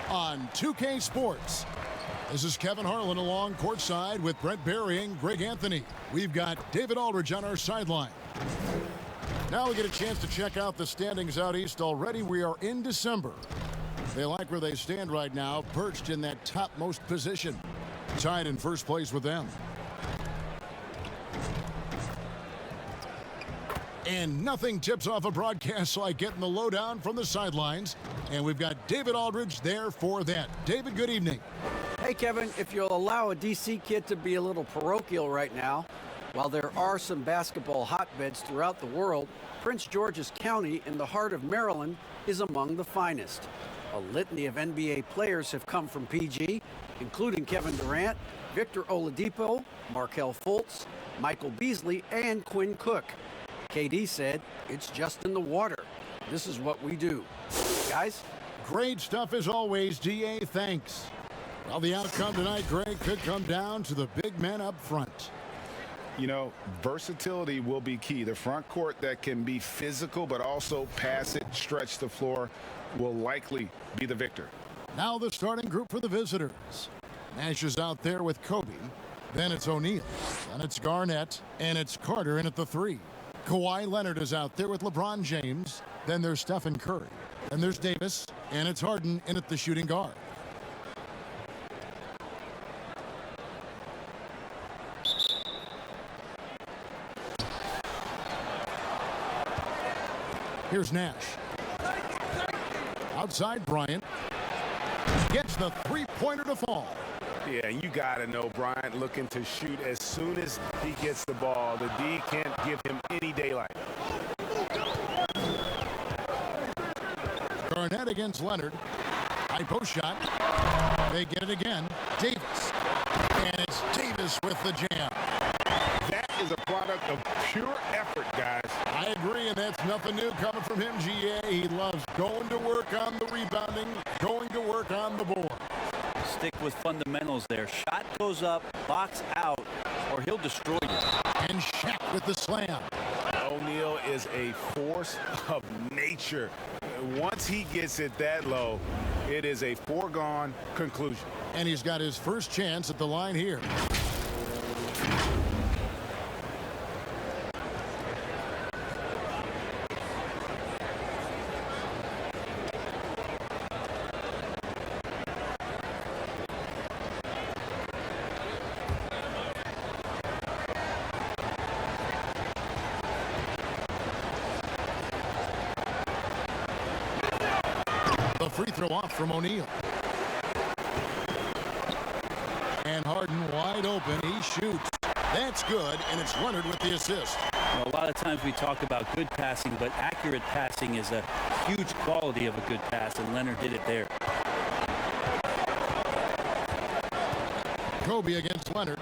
on 2K Sports. This is Kevin Harlan along courtside with Brent Barry and Greg Anthony. We've got David Aldridge on our sideline. Now we get a chance to check out the standings out east already. We are in December. They like where they stand right now, perched in that topmost position, tied in first place with them. And nothing tips off a broadcast like getting the lowdown from the sidelines. And we've got David Aldridge there for that. David, good evening. Hey, Kevin, if you'll allow a D.C. kid to be a little parochial right now, while there are some basketball hotbeds throughout the world, Prince George's County in the heart of Maryland is among the finest. A litany of NBA players have come from PG, including Kevin Durant, Victor Oladipo, Markelle Fultz, Michael Beasley, and Quinn Cook. KD said, "It's just in the water. This is what we do." Guys? Great stuff as always, DA. Thanks. Well, the outcome tonight, Greg, could come down to the big men up front. You know, versatility will be key. The front court that can be physical but also pass it, stretch the floor will likely be the victor. Now the starting group for the visitors. Nash is out there with Kobe. Then it's O'Neal. Then it's Garnett. And it's Carter in at the 3. Kawhi Leonard is out there with LeBron James. Then there's Stephen Curry. Then there's Davis. And it's Harden in at the shooting guard. Here's Nash. Outside Bryant. Gets the three-pointer to fall. Yeah, you got to know Bryant looking to shoot as soon as he gets the ball. The D can't give him any daylight. Garnett against Leonard. High post shot. They get it again. Davis. And it's Davis with the jam. That is a product of pure effort, guys. I agree, and that's nothing new coming from him, GA. He loves going to work on the rebounding, going to work on the board. Stick with fundamentals there. Shot goes up, box out, or he'll destroy you. And Shaq with the slam. O'Neal is a force of nature. Once he gets it that low, it is a foregone conclusion. And he's got his first chance at the line here. Free throw off from O'Neal. And Harden wide open. He shoots. That's good, and it's Leonard with the assist. Well, a lot of times we talk about good passing, but accurate passing is a huge quality of a good pass, and Leonard did it there. Kobe against Leonard.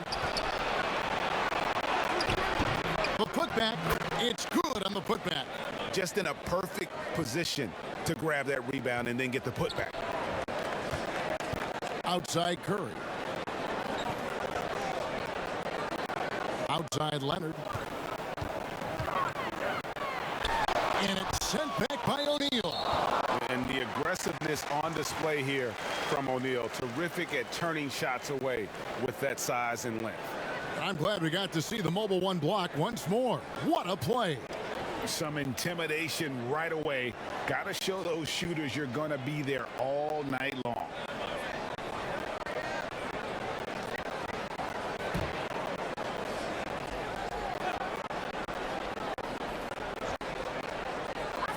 The putback. It's good on the putback. Just in a perfect position to grab that rebound and then get the putback. Outside Curry. Outside Leonard. And it's sent back by O'Neal. And the aggressiveness on display here from O'Neal. Terrific at turning shots away with that size and length. I'm glad we got to see the mobile one block once more. What a play. Some intimidation right away. Got to show those shooters you're going to be there all night long.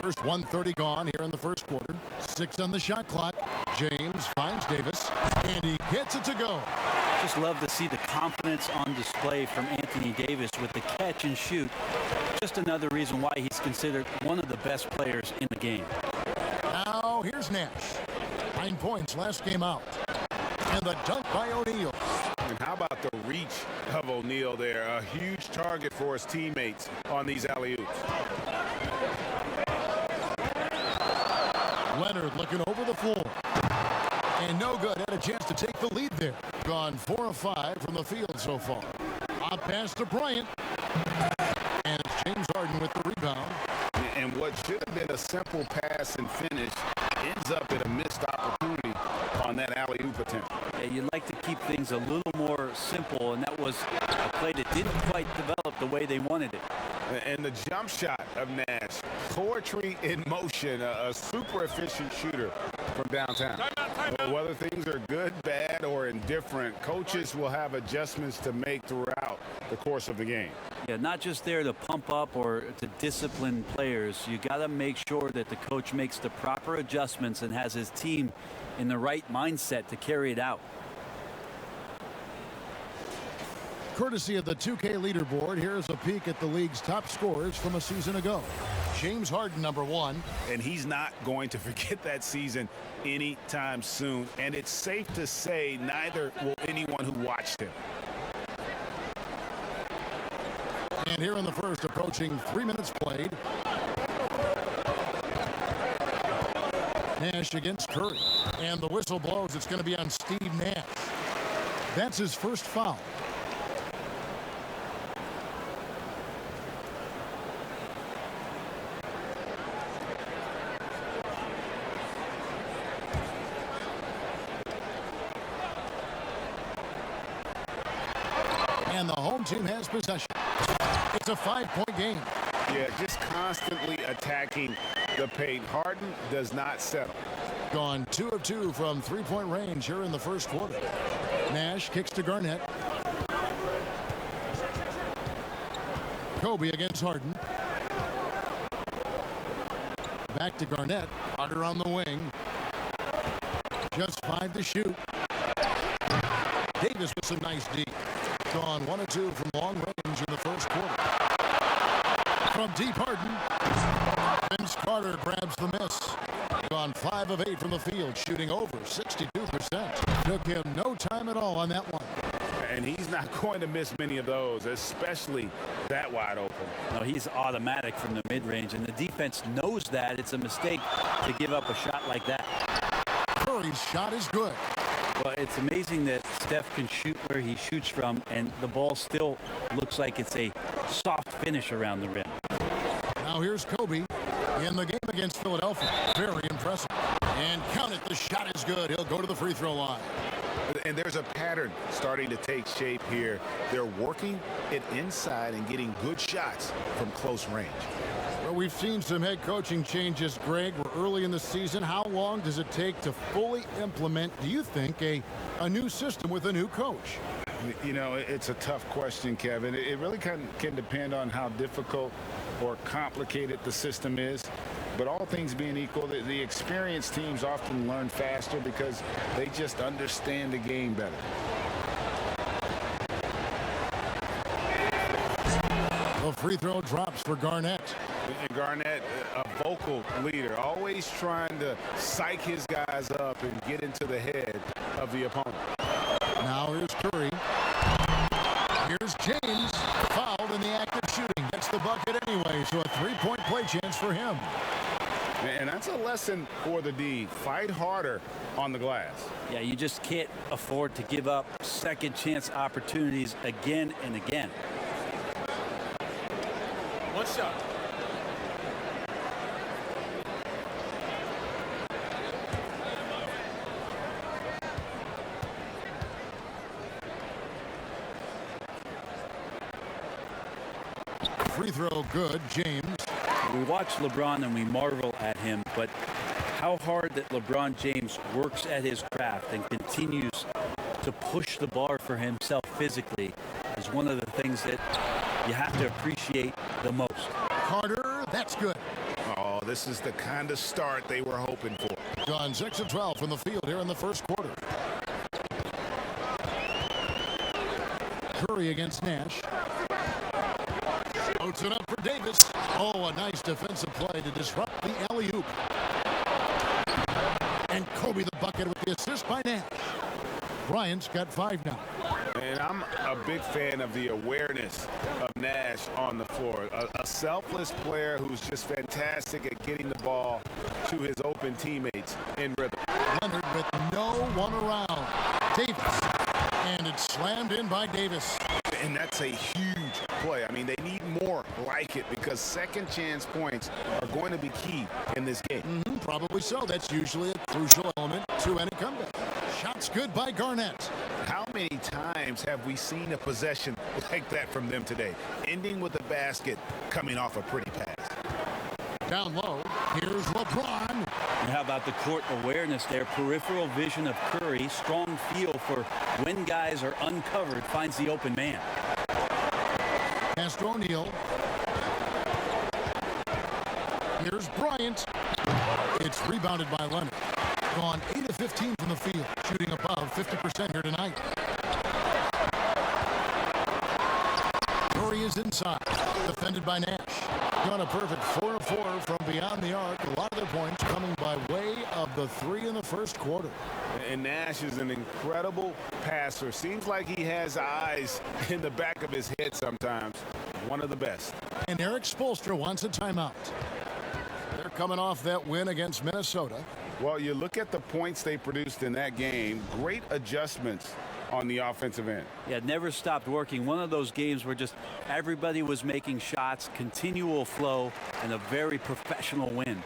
First 1:30 gone here in the first quarter. 6 on the shot clock. James finds Davis, and he gets it to go. Just love to see the confidence on display from Anthony Davis with the catch and shoot. Just another reason why he's considered one of the best players in the game. Now here's Nash. 9 points last game out. And the dunk by O'Neal. And how about the reach of O'Neal there? A huge target for his teammates on these alley-oops. Leonard looking over the floor. And no good. Had a chance to take the lead there. Gone 4 of 5 from the field so far. Up pass to Bryant. And it's James Harden with the rebound. And what should have been a simple pass and finish ends up in a missed opportunity alley-oop attempt. Yeah, you'd like to keep things a little more simple, and that was a play that didn't quite develop the way they wanted it. And the jump shot of Nash, poetry in motion, a super efficient shooter from downtown. Whether things are good, bad, or indifferent, coaches will have adjustments to make throughout the course of the game. Yeah, not just there to pump up or to discipline players. You got to make sure that the coach makes the proper adjustments and has his team in the right mindset to carry it out. Courtesy of the 2K leaderboard, here's a peek at the league's top scorers from a season ago. James Harden, number 1. And he's not going to forget that season anytime soon. And it's safe to say neither will anyone who watched him. And here in the first, approaching 3 minutes played. Nash against Curry. And the whistle blows. It's going to be on Steve Nash. That's his first foul. And the home team has possession. It's a 5-point game. Yeah, just constantly attacking the paint. Harden does not settle. Gone 2 of 2 from three-point range here in the first quarter. Nash kicks to Garnett. Kobe against Harden. Back to Garnett. Carter on the wing. Just 5 to shoot. Davis with some nice D. Gone 1 of 2 from long range in the first quarter. From deep, Harden. Vince Carter grabs the miss. Gone 5 of 8 from the field, shooting over 62%. Took him no time at all on that one. And he's not going to miss many of those, especially that wide open. No, he's automatic from the mid-range, and the defense knows that. It's a mistake to give up a shot like that. Curry's shot is good. Well, it's amazing that Steph can shoot where he shoots from, and the ball still looks like it's a soft finish around the rim. Now here's Kobe in the game against Philadelphia. Very impressive. And count it, the shot is good. He'll go to the free throw line. And there's a pattern starting to take shape here. They're working it inside and getting good shots from close range. Well, we've seen some head coaching changes, Greg. We're early in the season. How long does it take to fully implement, do you think, a new system with a new coach? You know, it's a tough question, Kevin. It really can depend on how difficult or complicated the system is. But all things being equal, the experienced teams often learn faster because they just understand the game better. The free throw drops for Garnett. And Garnett, a vocal leader, always trying to psych his guys up and get into the head of the opponent. Now here's Curry. Here's James, fouled in the act of shooting. Gets the bucket anyway, so a three-point play chance for him. And that's a lesson for the D. Fight harder on the glass. Yeah, you just can't afford to give up second chance opportunities again and again. One shot. Free throw good, James. We watch LeBron and we marvel at him, but how hard that LeBron James works at his craft and continues to push the bar for himself physically is one of the things that you have to appreciate the most. Carter, that's good. Oh, this is the kind of start they were hoping for. Gone 6 of 12 from the field here in the first quarter. Curry against Nash. Floats it up for Davis. Oh, a nice defensive play to disrupt the alley-oop. And Kobe the bucket with the assist by Nash. Bryant's got 5 now. And I'm a big fan of the awareness of Nash on the floor. A selfless player who's just fantastic at getting the ball to his open teammates in rhythm. Leonard with no one around. Davis. And it's slammed in by Davis. And that's a huge play. I mean, they need more like it because second chance points are going to be key in this game. Probably so. That's usually a crucial element to any comeback. Shots good by Garnett. How many times have we seen a possession like that from them today, ending with a basket coming off a pretty pass? Down low, here's LeBron. And how about the court awareness there? Peripheral vision of Curry. Strong feel for when guys are uncovered. Finds the open man. Pass to O'Neal. Here's Bryant. It's rebounded by Leonard. Gone 8 of 15 from the field. Shooting above 50% here tonight. Curry is inside. Defended by Nash. Gone a perfect 4 of 4 from beyond the arc. A lot of their points coming by way of the 3 in the first quarter. And Nash is an incredible passer. Seems like he has eyes in the back of his head sometimes. One of the best. And Eric Spoelstra wants a timeout. They're coming off that win against Minnesota. Well, you look at the points they produced in that game. Great adjustments on the offensive end. Yeah, never stopped working. One of those games where just everybody was making shots, continual flow, and a very professional win.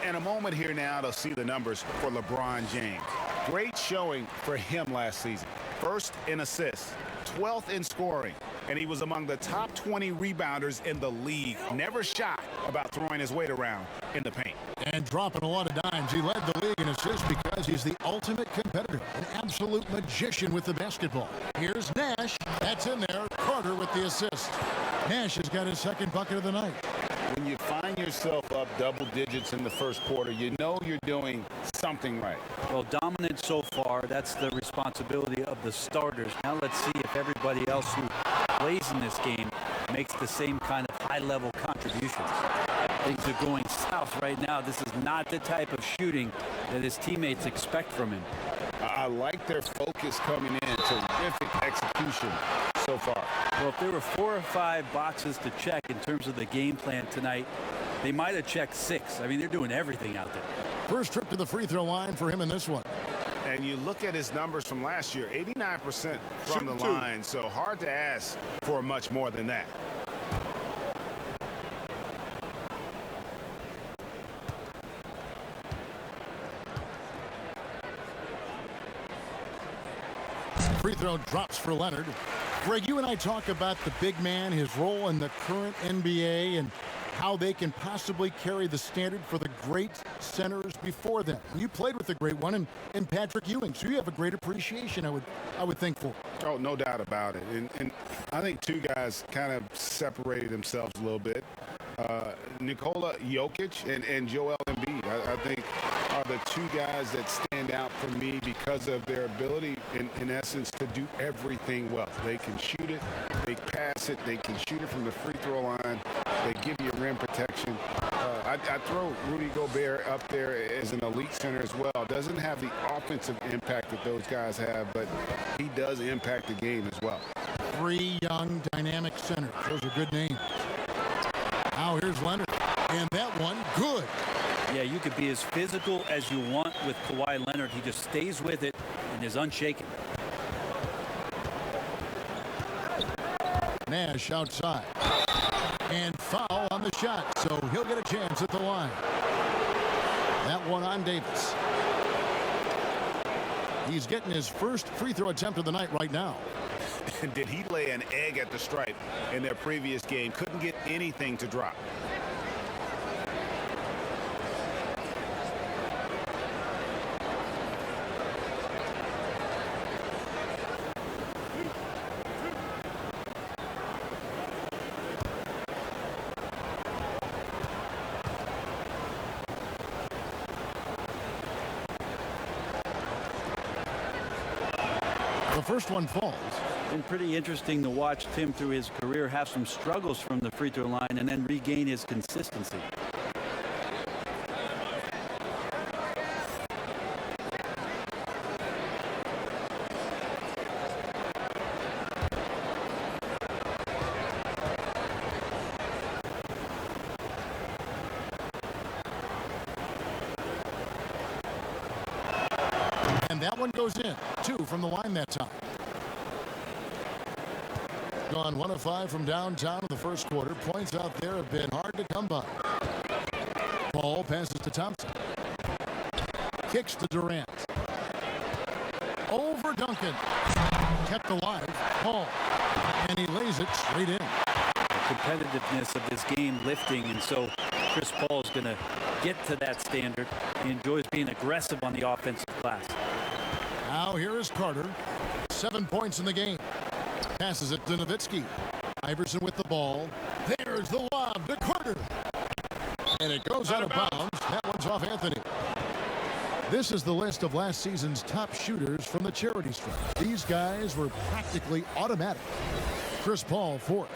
And a moment here now to see the numbers for LeBron James. Great showing for him last season. First in assists, 12th in scoring, and he was among the top 20 rebounders in the league. Never shy about throwing his weight around in the paint. And dropping a lot of dimes. He led the league in assists because he's the ultimate competitor. An absolute magician with the basketball. Here's Nash. That's in there. Carter with the assist. Nash has got his second bucket of the night. When you find yourself up double digits in the first quarter, you know you're doing something right. Well, dominant so far. That's the responsibility of the starters. Now let's see if everybody else who plays in this game makes the same kind of high-level contributions. Things are going south right now. This is not the type of shooting that his teammates expect from him. I like their focus coming in. Terrific execution so far. Well, if there were 4 or 5 boxes to check in terms of the game plan tonight, they might have checked 6. I mean, they're doing everything out there. First trip to the free throw line for him in this one. And you look at his numbers from last year, 89% from the line, so hard to ask for much more than that. Free throw drops for Leonard. Greg, you and I talk about the big man, his role in the current NBA, and how they can possibly carry the standard for the great centers before them. You played with the great one in Patrick Ewing, so you have a great appreciation, I would think, for. Oh, no doubt about it. And I think two guys kind of separated themselves a little bit. Nikola Jokic and Joel Embiid, I think, are the two guys that stand out for me because of their ability, in essence, to do everything well. They can shoot it, they pass it, they can shoot it from the free throw line, they give you rim protection. I throw Rudy Gobert up there as an elite center as well. Doesn't have the offensive impact that those guys have, but he does impact the game as well. 3 young, dynamic centers. Those are good names. Now here's Leonard, and that one, good. Yeah, you could be as physical as you want with Kawhi Leonard. He just stays with it and is unshaken. Nash outside. And foul on the shot, so he'll get a chance at the line. That one on Davis. He's getting his first free throw attempt of the night right now. Did he lay an egg at the stripe in their previous game? Couldn't get anything to drop. The first one falls. Been pretty interesting to watch Tim through his career have some struggles from the free throw line and then regain his consistency. And that one goes in. 2 from the line that time. Gone 1 of 5 from downtown in the first quarter. Points out there have been hard to come by. Paul passes to Thompson. Kicks to Durant. Over Duncan. Kept alive. Paul. And he lays it straight in. The competitiveness of this game lifting, and so Chris Paul is going to get to that standard. He enjoys being aggressive on the offensive glass. Now here is Carter. 7 points in the game. Passes it to Nowitzki. Iverson with the ball. There's the lob to Carter. And it goes out of bounds. That one's off Anthony. This is the list of last season's top shooters from the charity stripe. These guys were practically automatic. Chris Paul, 4th.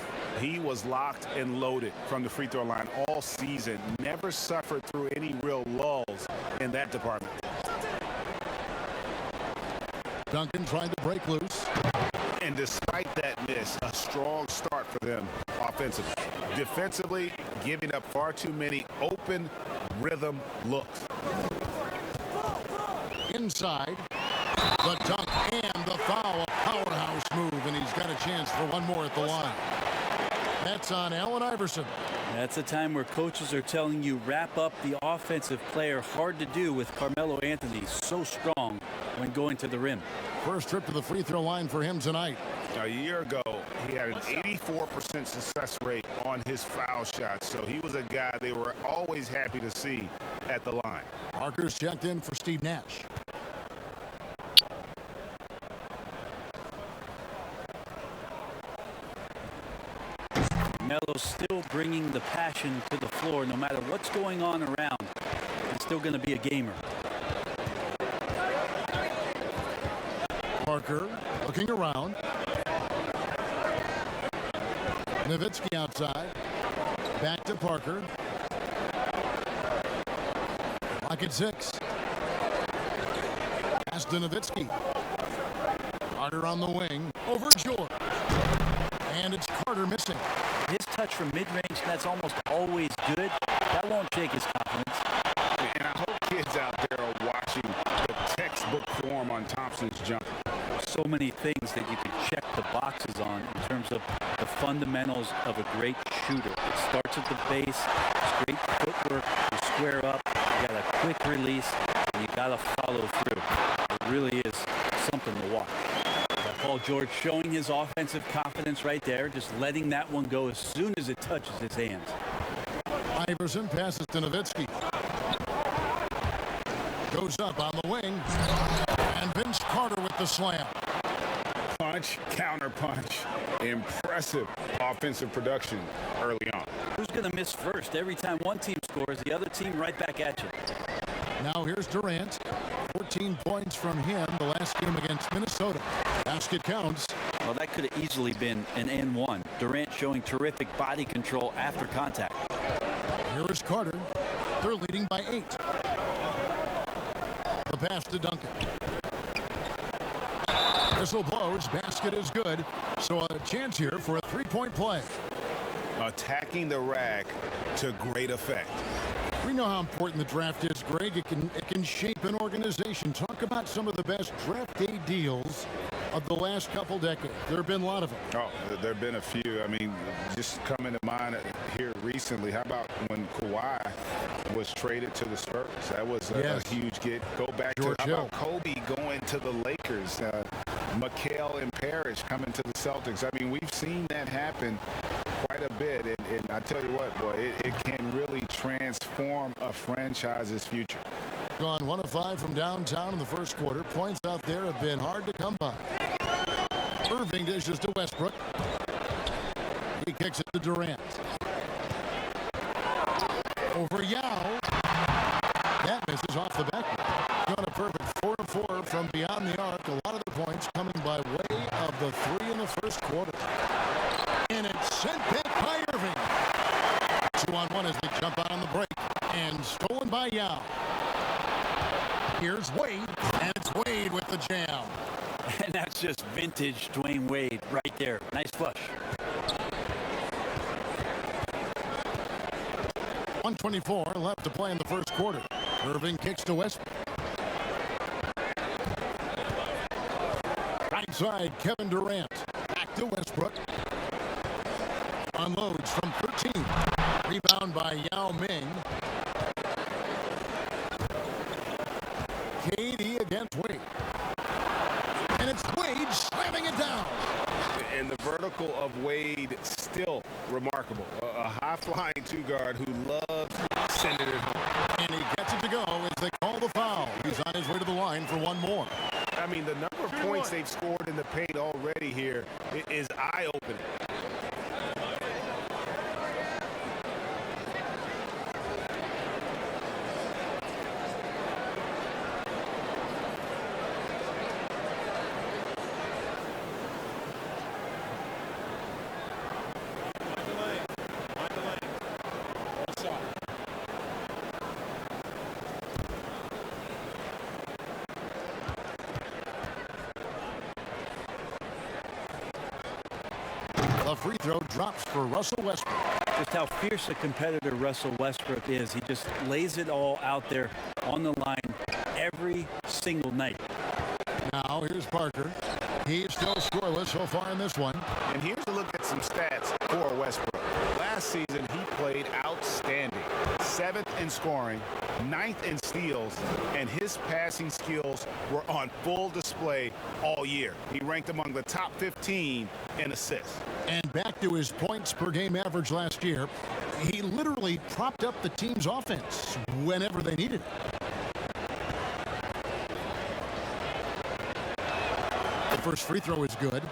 He was locked and loaded from the free throw line all season. Never suffered through any real lulls in that department. Duncan trying to break loose. And despite that miss, a strong start for them offensively. Defensively, giving up far too many open rhythm looks. Inside. The dunk and the foul. A powerhouse move, and he's got a chance for one more at the line. That's on Allen Iverson. That's a time where coaches are telling you wrap up the offensive player. Hard to do with Carmelo Anthony, so strong when going to the rim. First trip to the free throw line for him tonight. A year ago, he had an 84% success rate on his foul shots, so he was a guy they were always happy to see at the line. Parker's checked in for Steve Nash. Melo's still bringing the passion to the floor. No matter what's going on around, he's still going to be a gamer. Parker looking around. Nowitzki outside. Back to Parker. Lock at 6. Pass to Nowitzki. Carter on the wing. Over George. And it's Carter missing. His touch from mid-range, that's almost always good. That won't shake his confidence. And I hope kids out there are watching the textbook form on Thompson's jump. So many things that you can check the boxes on in terms of the fundamentals of a great shooter. It starts at the base, straight footwork, you square up, you got a quick release, and you got to follow through. It really is something to watch. Paul George showing his offensive confidence right there, just letting that one go as soon as it touches his hands. Iverson passes to Nowitzki. Goes up on the wing. And Vince Carter with the slam. Punch, counter punch. Impressive offensive production early on. Who's going to miss first? Every time one team scores, the other team right back at you. Now here's Durant. 14 points from him the last game against Minnesota. Basket counts. Well, that could have easily been an N1. Durant showing terrific body control after contact. Here is Carter. They're leading by 8. The pass to Duncan. Whistle blows. Basket is good. So a chance here for a three-point play. Attacking the rack to great effect. We know how important the draft is, Greg. It can shape an organization. Talk about some of the best draft day deals of the last couple decades. There have been a lot of them. Oh, there have been a few. I mean, just coming to mind here recently. How about when Kawhi was traded to the Spurs? That was a huge get. Go back George to how Hill. about Kobe going to the Lakers? McHale and Parrish coming to the Celtics. I mean, we've seen that happen quite a bit, and I tell you what, boy, it can really transform a franchise's future. Gone 1 of 5 from downtown in the first quarter. Points out there have been hard to come by. Irving dishes to Westbrook. He kicks it to Durant. Over Yao. That misses off the back. Gone a perfect 4 of 4 from beyond the arc. A lot of the points points coming by way of the 3 in the first quarter. And it's sent back by Irving. 2-on-1 as they jump out on the break. And stolen by Yao. Here's Wade, and it's Wade with the jam. And that's just vintage Dwayne Wade right there. Nice flush. 1:24 left to play in the first quarter. Irving kicks to Westbrook. Right side, Kevin Durant. Back to Westbrook. Unloads from 13. Rebound by Yao Ming. KD against Wade. And it's Wade slamming it down. And the vertical of Wade still remarkable. A high-flying two-guard who loves sending it home. And he gets it to go as they call the foul. He's on his way to the line for one more. I mean, the number of points they've scored in the paint already here is eye-opening. The free throw drops for Russell Westbrook. Just how fierce a competitor Russell Westbrook is. He just lays it all out there on the line every single night. Now here's Parker. He's still scoreless so far in this one. And here's a look at some stats for Westbrook. Last season, he played outstanding. 7th in scoring, 9th in steals, and his passing skills were on full display all year. He ranked among the top 15 in assists. And back to his points per game average last year, he literally propped up the team's offense whenever they needed it. The first free throw is good.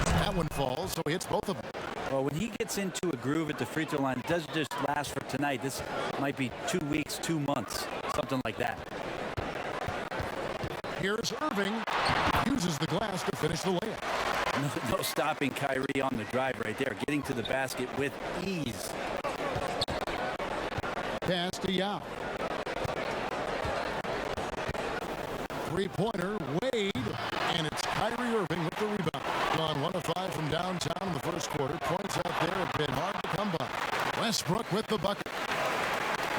That one falls, so he hits both of them. Well, when he gets into a groove at the free throw line, it doesn't just last for tonight. This might be 2 weeks, 2 months, something like that. Here's Irving. Uses the glass to finish the layup. No stopping Kyrie on the drive right there, getting to the basket with ease. Pass to Yao. Three-pointer, Wade, and it's Kyrie Irving with the rebound. Gone 1 of 5 from downtown in the first quarter. Points out there have been hard to come by. Westbrook with the bucket.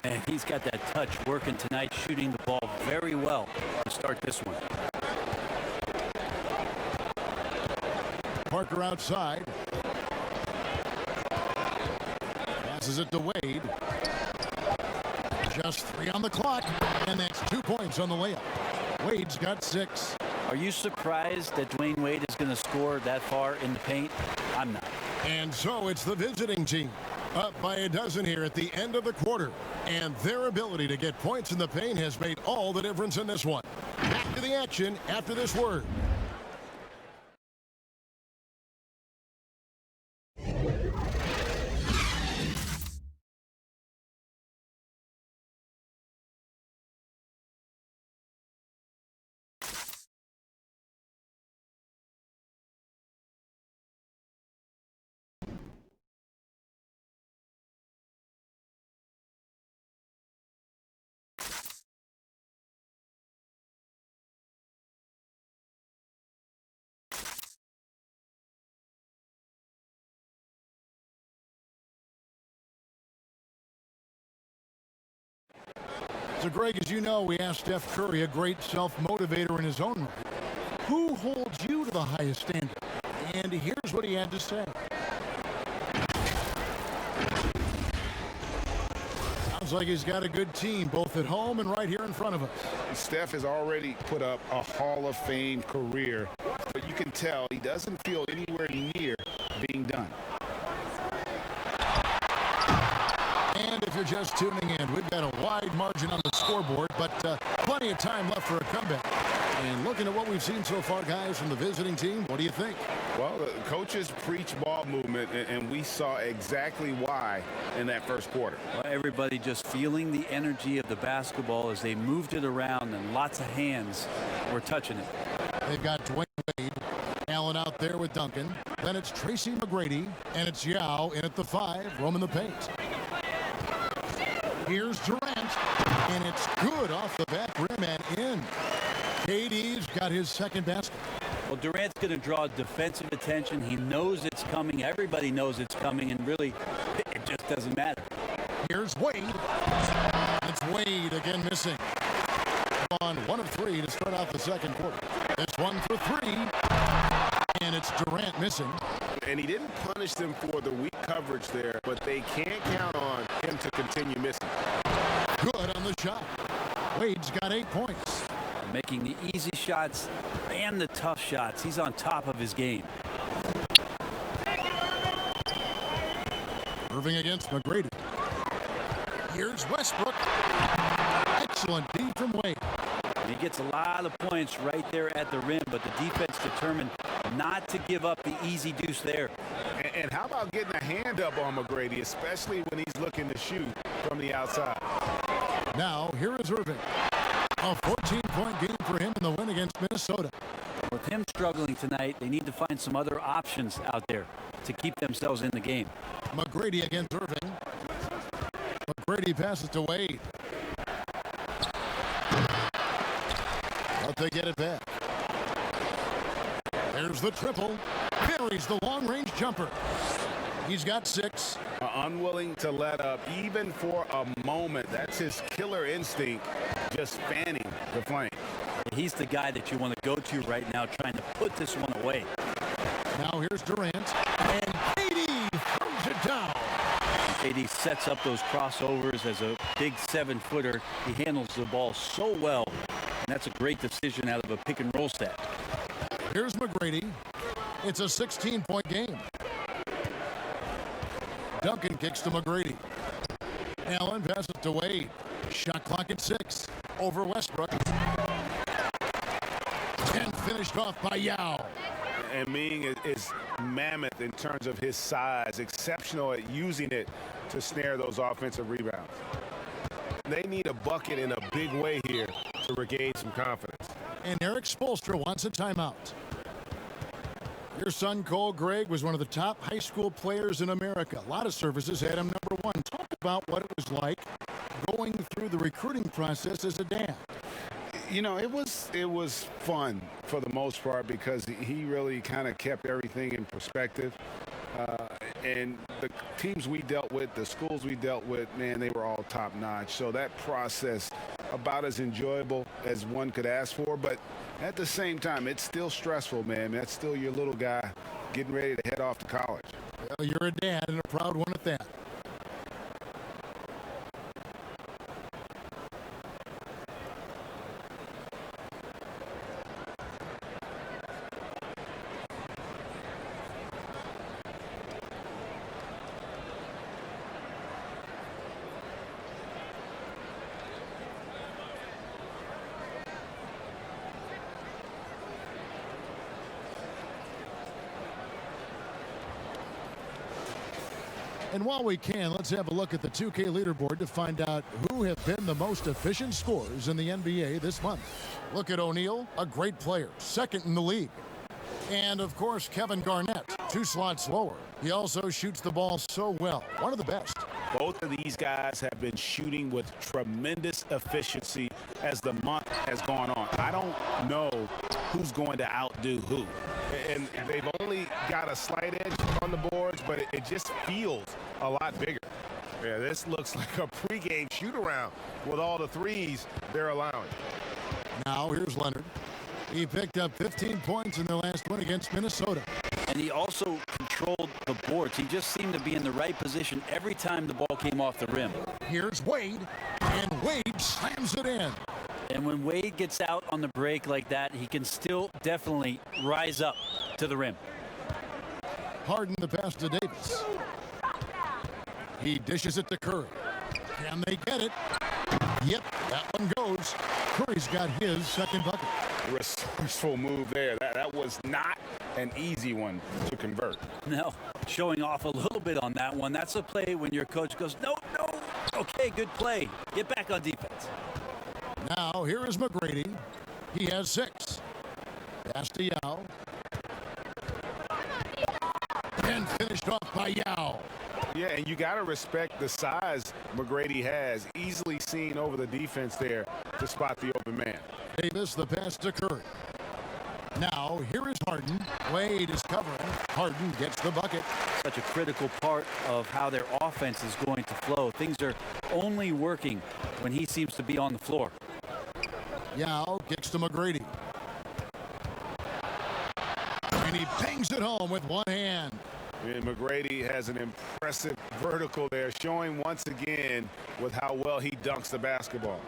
And he's got that touch working tonight, shooting the ball very well to start this one. Parker outside. Passes it to Wade. Just 3 on the clock, and that's 2 points on the layup. Wade's got 6. Are you surprised that Dwayne Wade is going to score that far in the paint? I'm not. And so it's the visiting team up by a dozen here at the end of the quarter. And their ability to get points in the paint has made all the difference in this one. Back to the action after this word. So, Greg, as you know, we asked Steph Curry, a great self-motivator in his own right, who holds you to the highest standard? And here's what he had to say. Sounds like he's got a good team, both at home and right here in front of us. Steph has already put up a Hall of Fame career, but you can tell he doesn't feel anywhere near being done. And if you're just tuning in, we've got a wide margin on the scoreboard, but plenty of time left for a comeback. And looking at what we've seen so far, guys, from the visiting team, what do you think? Well, the coaches preach ball movement, and we saw exactly why in that first quarter. Well, everybody just feeling the energy of the basketball as they moved it around, and lots of hands were touching it. They've got Dwayne Wade, Allen out there with Duncan. Then it's Tracy McGrady, and it's Yao in at the 5, roaming the paint. Here's Durant, and it's good off the back rim and in. KD's got his second basket. Well, Durant's going to draw defensive attention. He knows it's coming. Everybody knows it's coming, and really, it just doesn't matter. Here's Wade. It's Wade again missing. On 1 of 3 to start out the second quarter. It's 1 for 3, and it's Durant missing. And he didn't punish them for the weak coverage there, but they can't count on him to continue missing. Good on the shot. Wade's got 8 points. Making the easy shots and the tough shots. He's on top of his game. Irving against McGrady. Here's Westbrook. Excellent D from Wade. He gets a lot of points right there at the rim, but the defense determined not to give up the easy deuce there. And how about getting a hand up on McGrady, especially when he's looking to shoot from the outside? Now, here is Irving. A 14-point game for him in the win against Minnesota. With him struggling tonight, they need to find some other options out there to keep themselves in the game. McGrady against Irving. McGrady passes to Wade. But they get it back. There's the triple. Buries the long-range jumper. He's got 6. Unwilling to let up even for a moment. That's his killer instinct, just fanning the flame. He's the guy that you want to go to right now, trying to put this one away. Now here's Durant, and KD throws it down. KD sets up those crossovers as a big 7-footer. He handles the ball so well, and that's a great decision out of a pick-and-roll set. Here's McGrady. It's a 16-point game. Duncan kicks to McGrady. Allen passes to Wade. Shot clock at 6. Over Westbrook. 10 finished off by Yao. And Ming is mammoth in terms of his size, exceptional at using it to snare those offensive rebounds. They need a bucket in a big way here to regain some confidence. And Eric Spoelstra wants a timeout. Your son, Cole Gregg, was one of the top high school players in America. A lot of services had him number 1. Talk about what it was like going through the recruiting process as a dad. You know, it was fun for the most part because he really kind of kept everything in perspective. And the teams we dealt with, the schools we dealt with, man, they were all top notch. So that process, about as enjoyable as one could ask for. But at the same time, it's still stressful, man. That's still your little guy getting ready to head off to college. Well, you're a dad and a proud one at that. And while we can, let's have a look at the 2K leaderboard to find out who have been the most efficient scorers in the NBA this month. Look at O'Neal, a great player, 2nd in the league. And, of course, Kevin Garnett, 2 slots lower. He also shoots the ball so well, one of the best. Both of these guys have been shooting with tremendous efficiency as the month has gone on. I don't know who's going to outdo who. And they've only got a slight edge on the boards, but it just feels a lot bigger. Yeah, this looks like a pregame shoot-around with all the threes they're allowing. Now here's Leonard. He picked up 15 points in their last win against Minnesota. And he also controlled the boards. He just seemed to be in the right position every time the ball came off the rim. Here's Wade, and Wade slams it in. And when Wade gets out on the break like that, he can still definitely rise up to the rim. Harden the pass to Davis. He dishes it to Curry. Can they get it? Yep, that one goes. Curry's got his second bucket. Resourceful move there. That was not an easy one to convert. No, showing off a little bit on that one. That's a play when your coach goes, no. Okay, good play. Get back on defense. Now, here is McGrady. He has 6. Pass to Yao. And finished off by Yao. Yeah, and you got to respect the size McGrady has. Easily seen over the defense there to spot the open man. Davis, the pass to Curry. Now, here is Harden. Wade is covering. Harden gets the bucket. Such a critical part of how their offense is going to flow. Things are only working when he seems to be on the floor. Yao kicks to McGrady. And he bangs it home with one hand. And McGrady has an impressive vertical there, showing once again with how well he dunks the basketball.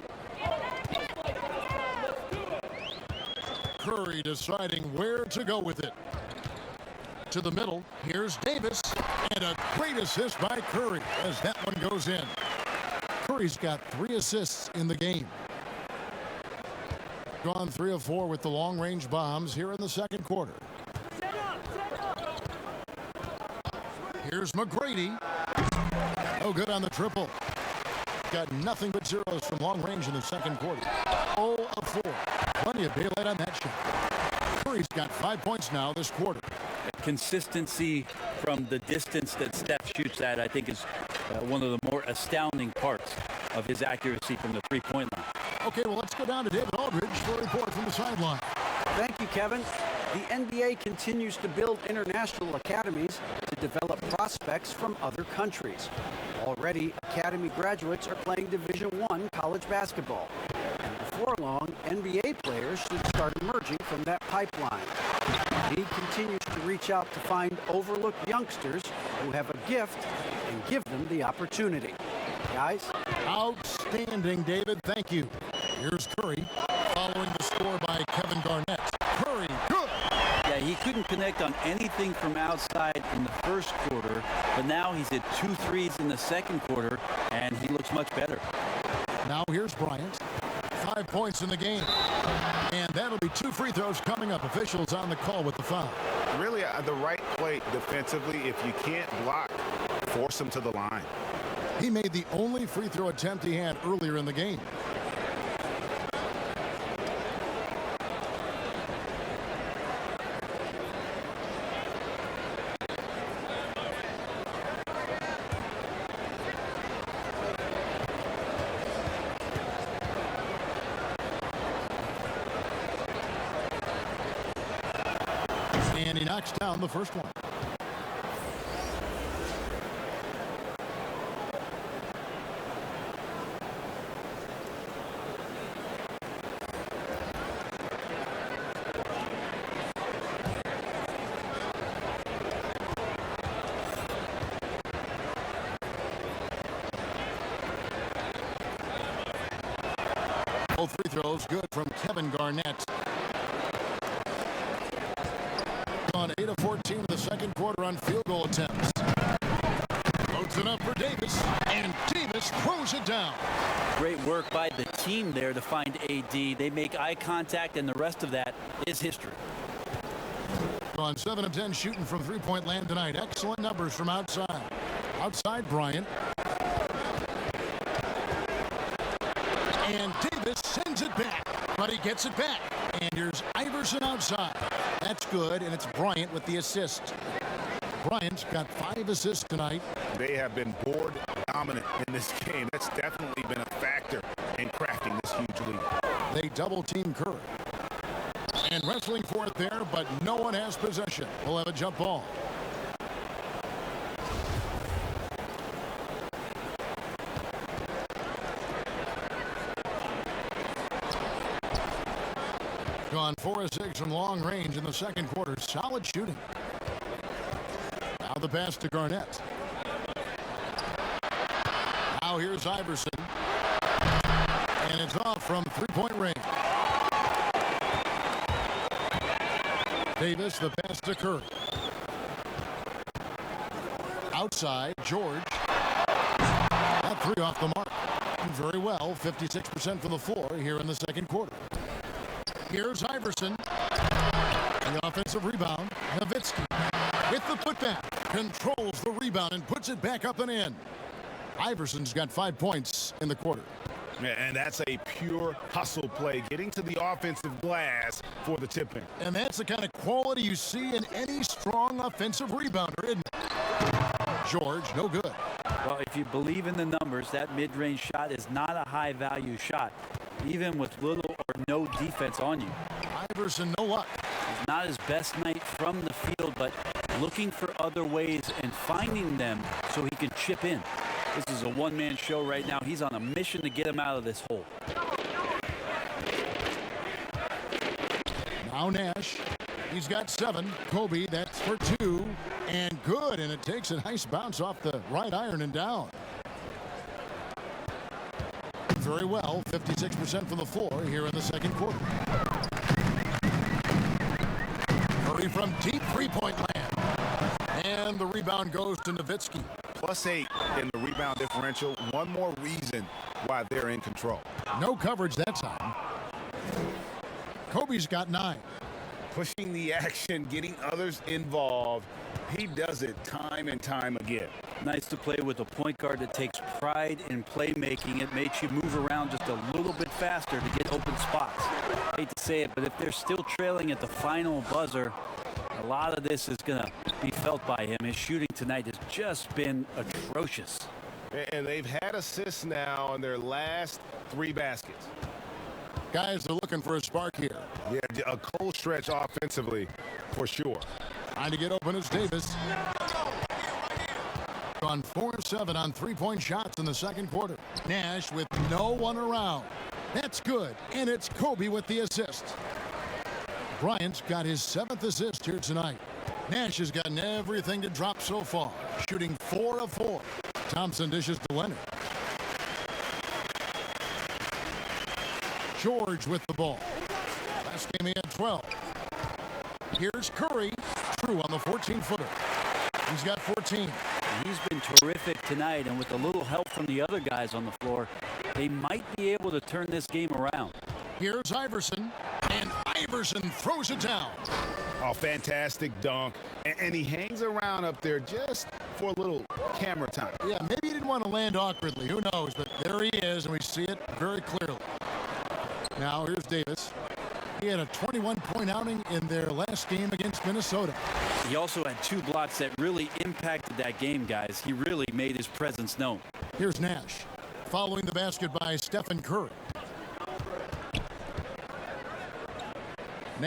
Curry deciding where to go with it. To the middle, here's Davis, and a great assist by Curry as that one goes in. Curry's got 3 assists in the game. Gone 3 of 4 with the long-range bombs here in the second quarter. Here's McGrady. No good on the triple. Got nothing but zeros from long range in the second quarter. 0 of 4. Plenty of daylight on that shot. Curry's got 5 points now this quarter. Consistency from the distance that Steph shoots at, I think, is one of the more astounding parts of his accuracy from the three-point line. Okay, well, let's go down to David Aldridge for a report from the sideline. Thank you, Kevin. The NBA continues to build international academies to develop prospects from other countries. Already, academy graduates are playing Division I college basketball. And before long, NBA players should start emerging from that pipeline. The league continues to reach out to find overlooked youngsters who have a gift and give them the opportunity. Guys? Outstanding, David. Thank you. Here's Curry, following the score by Kevin Garnett. Curry, good. Yeah, he couldn't connect on anything from outside in the first quarter, but now he's hit 2 threes in the second quarter, and he looks much better. Now here's Bryant. 5 points in the game. And that'll be 2 free throws coming up. Officials on the call with the foul. Really, the right play defensively. If you can't block, force him to the line. He made the only free throw attempt he had earlier in the game. And he knocks down the first one. Both free throws good from Kevin Garnett. On 8 of 14 in the second quarter on field goal attempts. Loads it up for Davis, and Davis throws it down. Great work by the team there to find AD. They make eye contact, and the rest of that is history. On 7 of 10 shooting from three-point land tonight. Excellent numbers from outside. Outside Bryant. And Davis sends it back, but he gets it back. And here's Iverson outside. That's good, and it's Bryant with the assist. Bryant's got 5 assists tonight. They have been board dominant in this game. That's definitely been a factor in crafting this huge lead. They double-team Curry. And wrestling for it there, but no one has possession. We'll have a jump ball. Gone 4 of 6 from long range in the second quarter. Solid shooting. Now the pass to Garnett. Now here's Iverson. And it's off from three-point range. Davis, the pass to Curry. Outside, George. 3 off the mark. Very well, 56% from the floor here in the second quarter. Here's Iverson. The offensive rebound. Nowitzki with the putback. Controls the rebound and puts it back up and in. Iverson's got 5 points in the quarter. And that's a pure hustle play, getting to the offensive glass for the tip-in. And that's the kind of quality you see in any strong offensive rebounder, isn't it? George, no good. Well, if you believe in the numbers, that mid-range shot is not a high-value shot, even with little or no defense on you. Iverson, no luck. It's not his best night from the field, but looking for other ways and finding them so he can chip in. This is a one-man show right now. He's on a mission to get him out of this hole. Now Nash. He's got 7. Kobe, that's for 2. And good. And it takes a nice bounce off the right iron and down. Very well. 56% from the floor here in the second quarter. Curry from deep three-point land. And the rebound goes to Nowitzki. +8 in the rebound differential. One more reason why they're in control. No coverage that time. Kobe's got 9. Pushing the action, getting others involved. He does it time and time again. Nice to play with a point guard that takes pride in playmaking. It makes you move around just a little bit faster to get open spots. I hate to say it, but if they're still trailing at the final buzzer, a lot of this is going to be felt by him. His shooting tonight has just been atrocious. And they've had assists now on their last 3 baskets. Guys are looking for a spark here. Yeah, a cold stretch offensively for sure. Trying to get open is Davis. On 4 of 7 on 3-point shots in the second quarter. Nash with no one around. That's good. And it's Kobe with the assist. Bryant's got his 7th assist here tonight. Nash has gotten everything to drop so far. Shooting 4 of 4. Thompson dishes to Leonard. George with the ball. Last game he had 12. Here's Curry. True on the 14-footer. He's got 14. He's been terrific tonight, and with a little help from the other guys on the floor, they might be able to turn this game around. Here's Iverson, and Iverson throws it down. Oh, fantastic dunk. And he hangs around up there just for a little camera time. Yeah, maybe he didn't want to land awkwardly. Who knows? But there he is, and we see it very clearly. Now, here's Davis. He had a 21-point outing in their last game against Minnesota. He also had 2 blocks that really impacted that game, guys. He really made his presence known. Here's Nash. Following the basket by Stephen Curry.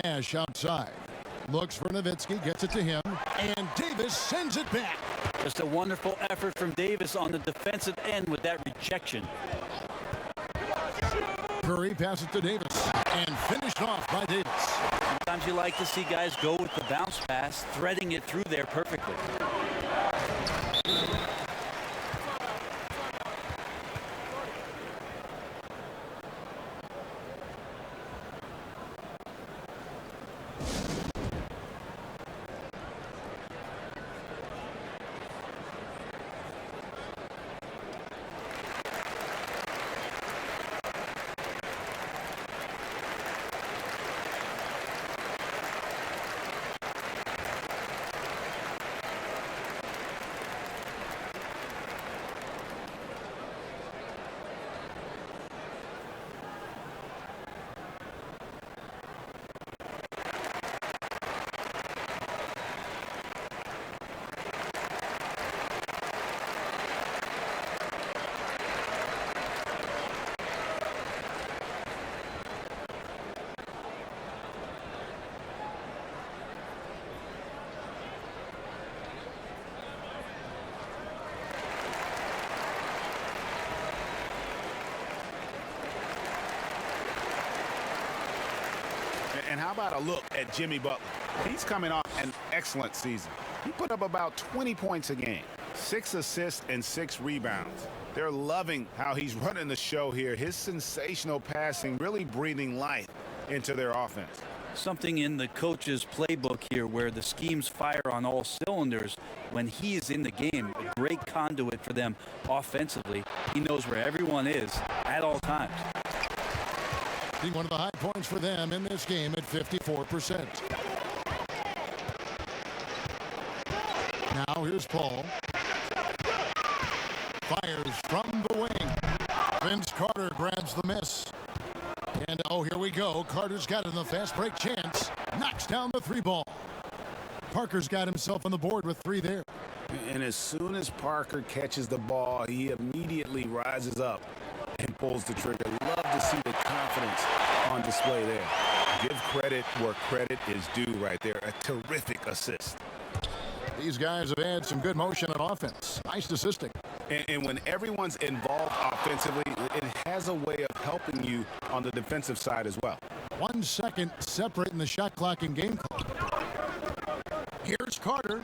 Nash outside. Looks for Nowitzki, gets it to him, and Davis sends it back. Just a wonderful effort from Davis on the defensive end with that rejection. Curry passes to Davis, and finished off by Davis. Sometimes you like to see guys go with the bounce pass, threading it through there perfectly. And how about a look at Jimmy Butler? He's coming off an excellent season. He put up about 20 points a game, 6 assists and 6 rebounds. They're loving how he's running the show here. His sensational passing really breathing life into their offense. something in the coach's playbook here where the schemes fire on all cylinders when he is in the game. A great conduit for them offensively. He knows where everyone is at all times. One of the high points for them in this game at 54%. Now here's Paul. Fires from the wing. Vince Carter grabs the miss. And oh, here we go. Carter's got it in the fast break chance. Knocks down the three ball. Parker's got himself on the board with 3 there. And as soon as Parker catches the ball, he immediately rises up and pulls the trigger. Love to see the confidence on display there. Give credit where credit is due right there. A terrific assist. These guys have had some good motion on offense. Nice assisting. And when everyone's involved offensively, it has a way of helping you on the defensive side as well. 1 second separating the shot clock and game clock. Here's Carter.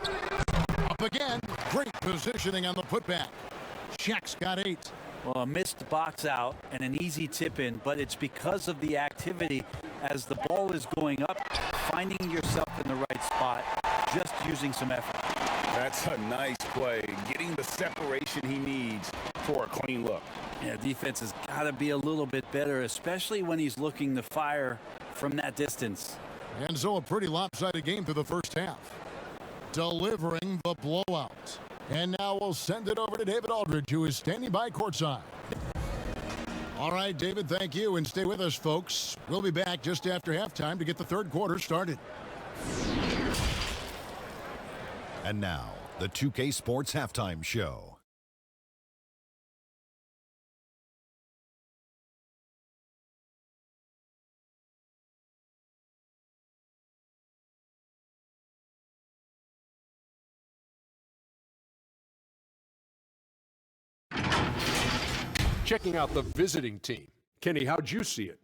Up again. Great positioning on the putback. Shaq's got 8. Well, a missed box out and an easy tip in, but it's because of the activity as the ball is going up, finding yourself in the right spot, just using some effort. That's a nice play, getting the separation he needs for a clean look. Yeah, defense has got to be a little bit better, especially when he's looking to fire from that distance. And so a pretty lopsided game through the first half. Delivering the blowout. And now we'll send it over to David Aldridge, who is standing by courtside. All right, David, thank you, and stay with us, folks. We'll be back just after halftime to get the third quarter started. And now, the 2K Sports Halftime Show. Checking out the visiting team. Kenny, how'd you see it?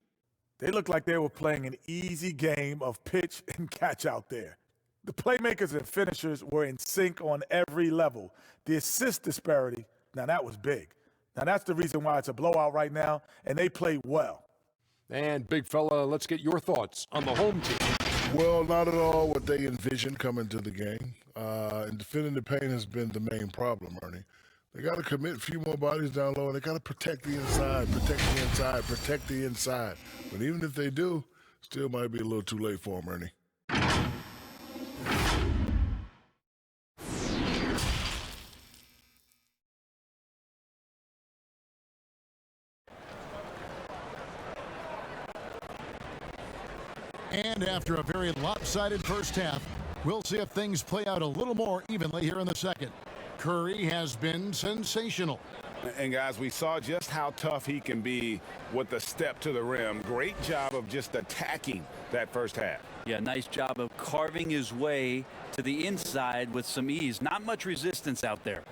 They looked like they were playing an easy game of pitch and catch out there. The playmakers and finishers were in sync on every level. The assist disparity, now that was big. Now that's the reason why it's a blowout right now, and they played well. And big fella, let's get your thoughts on the home team. Well, not at all what they envisioned coming to the game. And defending the paint has been the main problem, Ernie. They got to commit a few more bodies down low, and they got to protect the inside, protect the inside, protect the inside. But even if they do, still might be a little too late for them, Ernie. And after a very lopsided first half, we'll see if things play out a little more evenly here in the second. Curry has been sensational. And guys, we saw just how tough he can be with the step to the rim. Great job of just attacking that first half. Yeah, nice job of carving his way to the inside with some ease. Not much resistance out there.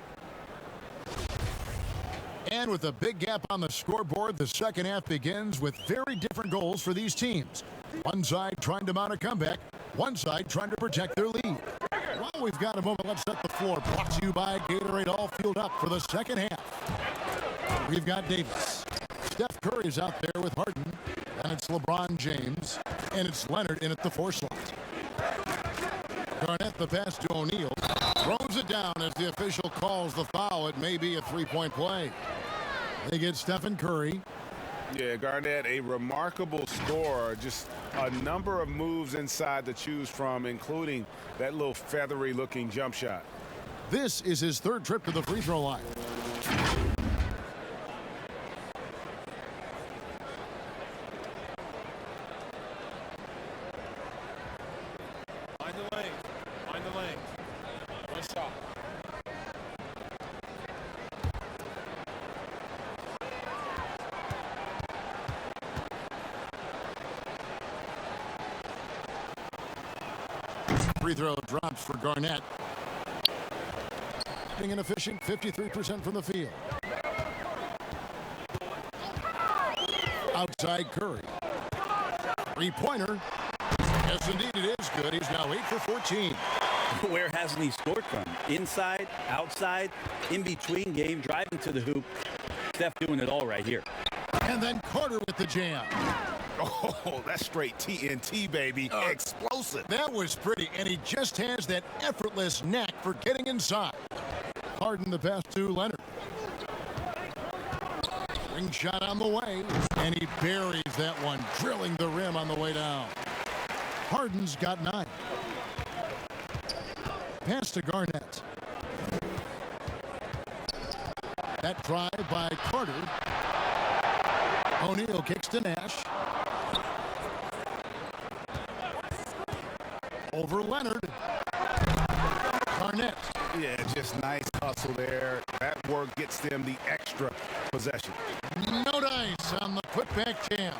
And with a big gap on the scoreboard, the second half begins with very different goals for these teams. One side trying to mount a comeback, one side trying to protect their lead. While we've got a moment, let's set the floor. Brought to you by Gatorade, all fueled up for the second half. We've got Davis. Steph Curry's out there with Harden. And it's LeBron James. And it's Leonard in at the 4 slot. Garnett the pass to O'Neal. Throws it down as the official calls the foul. It may be a three-point play. They get Stephen Curry. Yeah, Garnett, a remarkable scorer. Just a number of moves inside to choose from, including that little feathery-looking jump shot. This is his third trip to the free throw line. Find the lane. Find the lane. One shot. Free throw drops for Garnett. Being inefficient, 53% from the field. Outside Curry. Three-pointer. Yes, indeed, it is good. He's now 8 for 14. Where hasn't he scored from? Inside, outside, in between game, driving to the hoop. Steph doing it all right here. And then Carter with the jam. Oh, that's straight TNT, baby. Explosive. That was pretty, and he just has that effortless knack for getting inside. Harden the pass to Leonard. Ring shot on the way, and he buries that one, drilling the rim on the way down. Harden's got 9. Pass to Garnett. That drive by Carter. O'Neal kicks to Nash. Over Leonard. Garnett. Yeah, just nice hustle there. That work gets them the extra possession. No dice on the putback jam.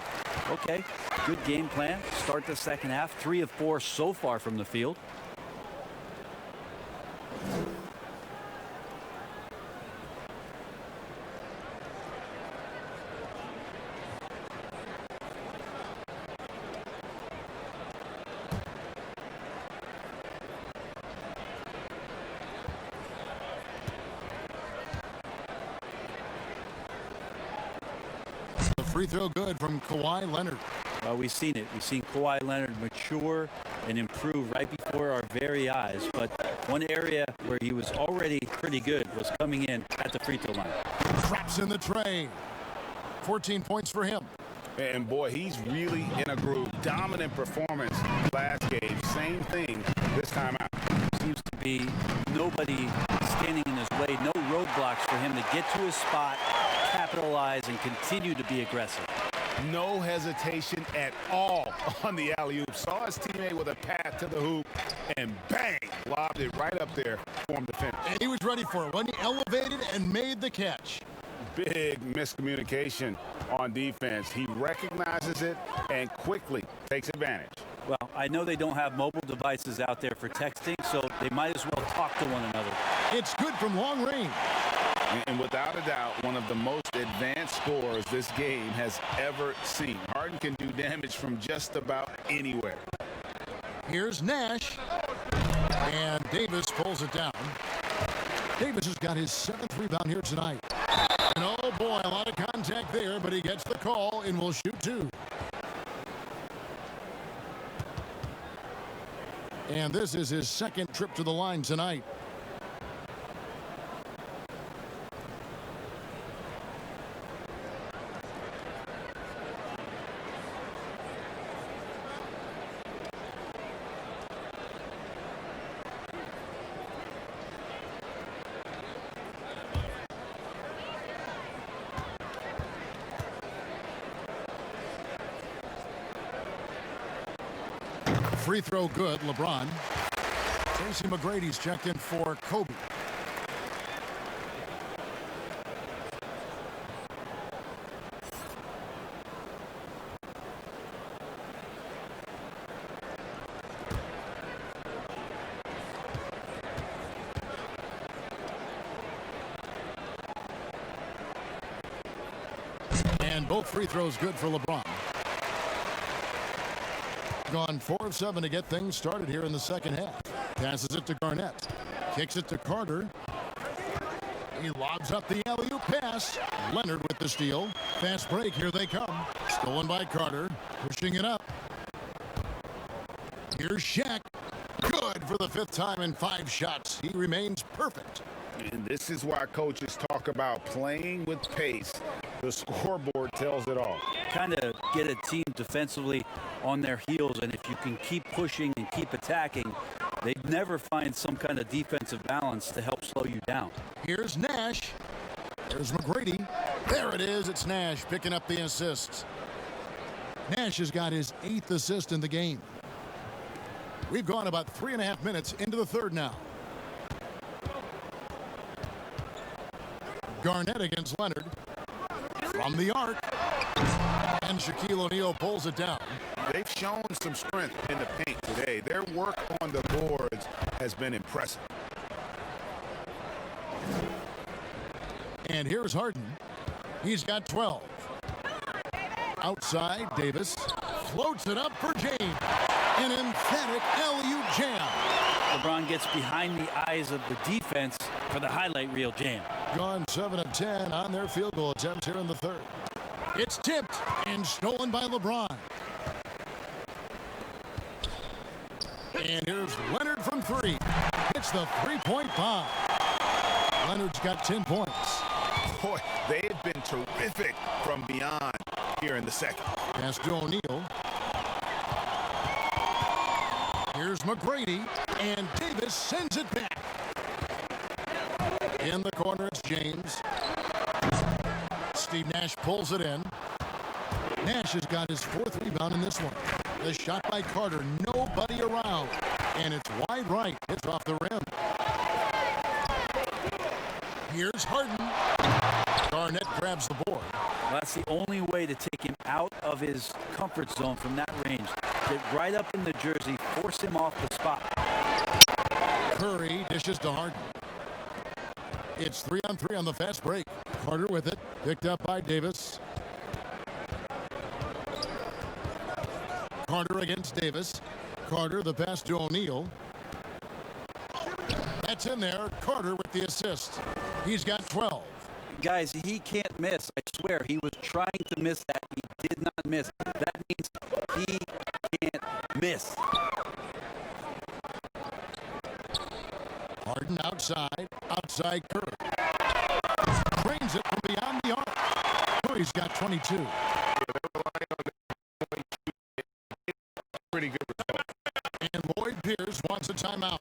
Okay, good game plan. Start the second half. 3 of 4 so far from the field. Free throw good from Kawhi Leonard. Well, we've seen it. We've seen Kawhi Leonard mature and improve right before our very eyes. But one area where he was already pretty good was coming in at the free throw line. Drops in the tray. 14 points for him. And boy, he's really in a groove. Dominant performance last game. Same thing this time out. Seems to be nobody standing in his way. No roadblocks for him to get to his spot, capitalize, and continue to be aggressive. No hesitation at all on the alley-oop. Saw his teammate with a path to the hoop, and bang, lobbed it right up there for him to finish. And he was ready for it when he elevated and made the catch. Big miscommunication on defense. He recognizes it and quickly takes advantage. Well, I know they don't have mobile devices out there for texting, so they might as well talk to one another. It's good from long range. And without a doubt, one of the most advanced scorers this game has ever seen. Harden can do damage from just about anywhere. Here's Nash. And Davis pulls it down. Davis has got his 7th rebound here tonight. And oh boy, a lot of contact there, but he gets the call and will shoot 2. And this is his 2nd trip to the line tonight. Free throw good, LeBron. Tracy McGrady's checked in for Kobe. And both free throws good for LeBron. Gone 4 of 7 to get things started here in the second half. Passes it to Garnett. Kicks it to Carter. He lobs up the alley-oop pass. Leonard with the steal. Fast break. Here they come. Stolen by Carter. Pushing it up. Here's Shaq. Good for the 5th time in 5 shots. He remains perfect. And this is why coaches talk about playing with pace. The scoreboard tells it all. Kind of get a team defensively on their heels, and if you can keep pushing and keep attacking, they never find some kind of defensive balance to help slow you down. Here's Nash. There's McGrady. There it is. It's Nash picking up the assists. Nash has got his 8th assist in the game. We've gone about 3.5 minutes into the 3rd now. Garnett against Leonard. From the arc. And Shaquille O'Neal pulls it down. They've shown some strength in the paint today. Their work on the boards has been impressive. And here's Harden. He's got 12. Outside, Davis floats it up for James. An emphatic alley-oop jam. LeBron gets behind the eyes of the defense for the highlight reel jam. Gone 7 of 10 on their field goal attempts here in the 3rd. It's tipped and stolen by LeBron. And here's Leonard from three. It's the three-point bomb. Leonard's got 10 points. Boy, they have been terrific from beyond here in the second. Pass to O'Neal. Here's McGrady, and Davis sends it back. In the corner, it's James. Steve Nash pulls it in. Nash has got his fourth rebound in this one. The shot by Carter, nobody around. And it's wide right. It's off the rim. Here's Harden. Garnett grabs the board. Well, that's the only way to take him out of his comfort zone from that range. Get right up in the jersey, force him off the spot. Curry dishes to Harden. It's 3-on-3 on the fast break. Carter with it. Picked up by Davis. Carter against Davis. Carter, the pass to O'Neal. That's in there. Carter with the assist. He's got 12. Guys, he can't miss. I swear, he was trying to miss that. He did not miss. That means he can't miss. Harden outside. Outside Curry. Trains it from beyond the arc. Curry's got 22. Pretty good result. And Lloyd Pierce wants a timeout.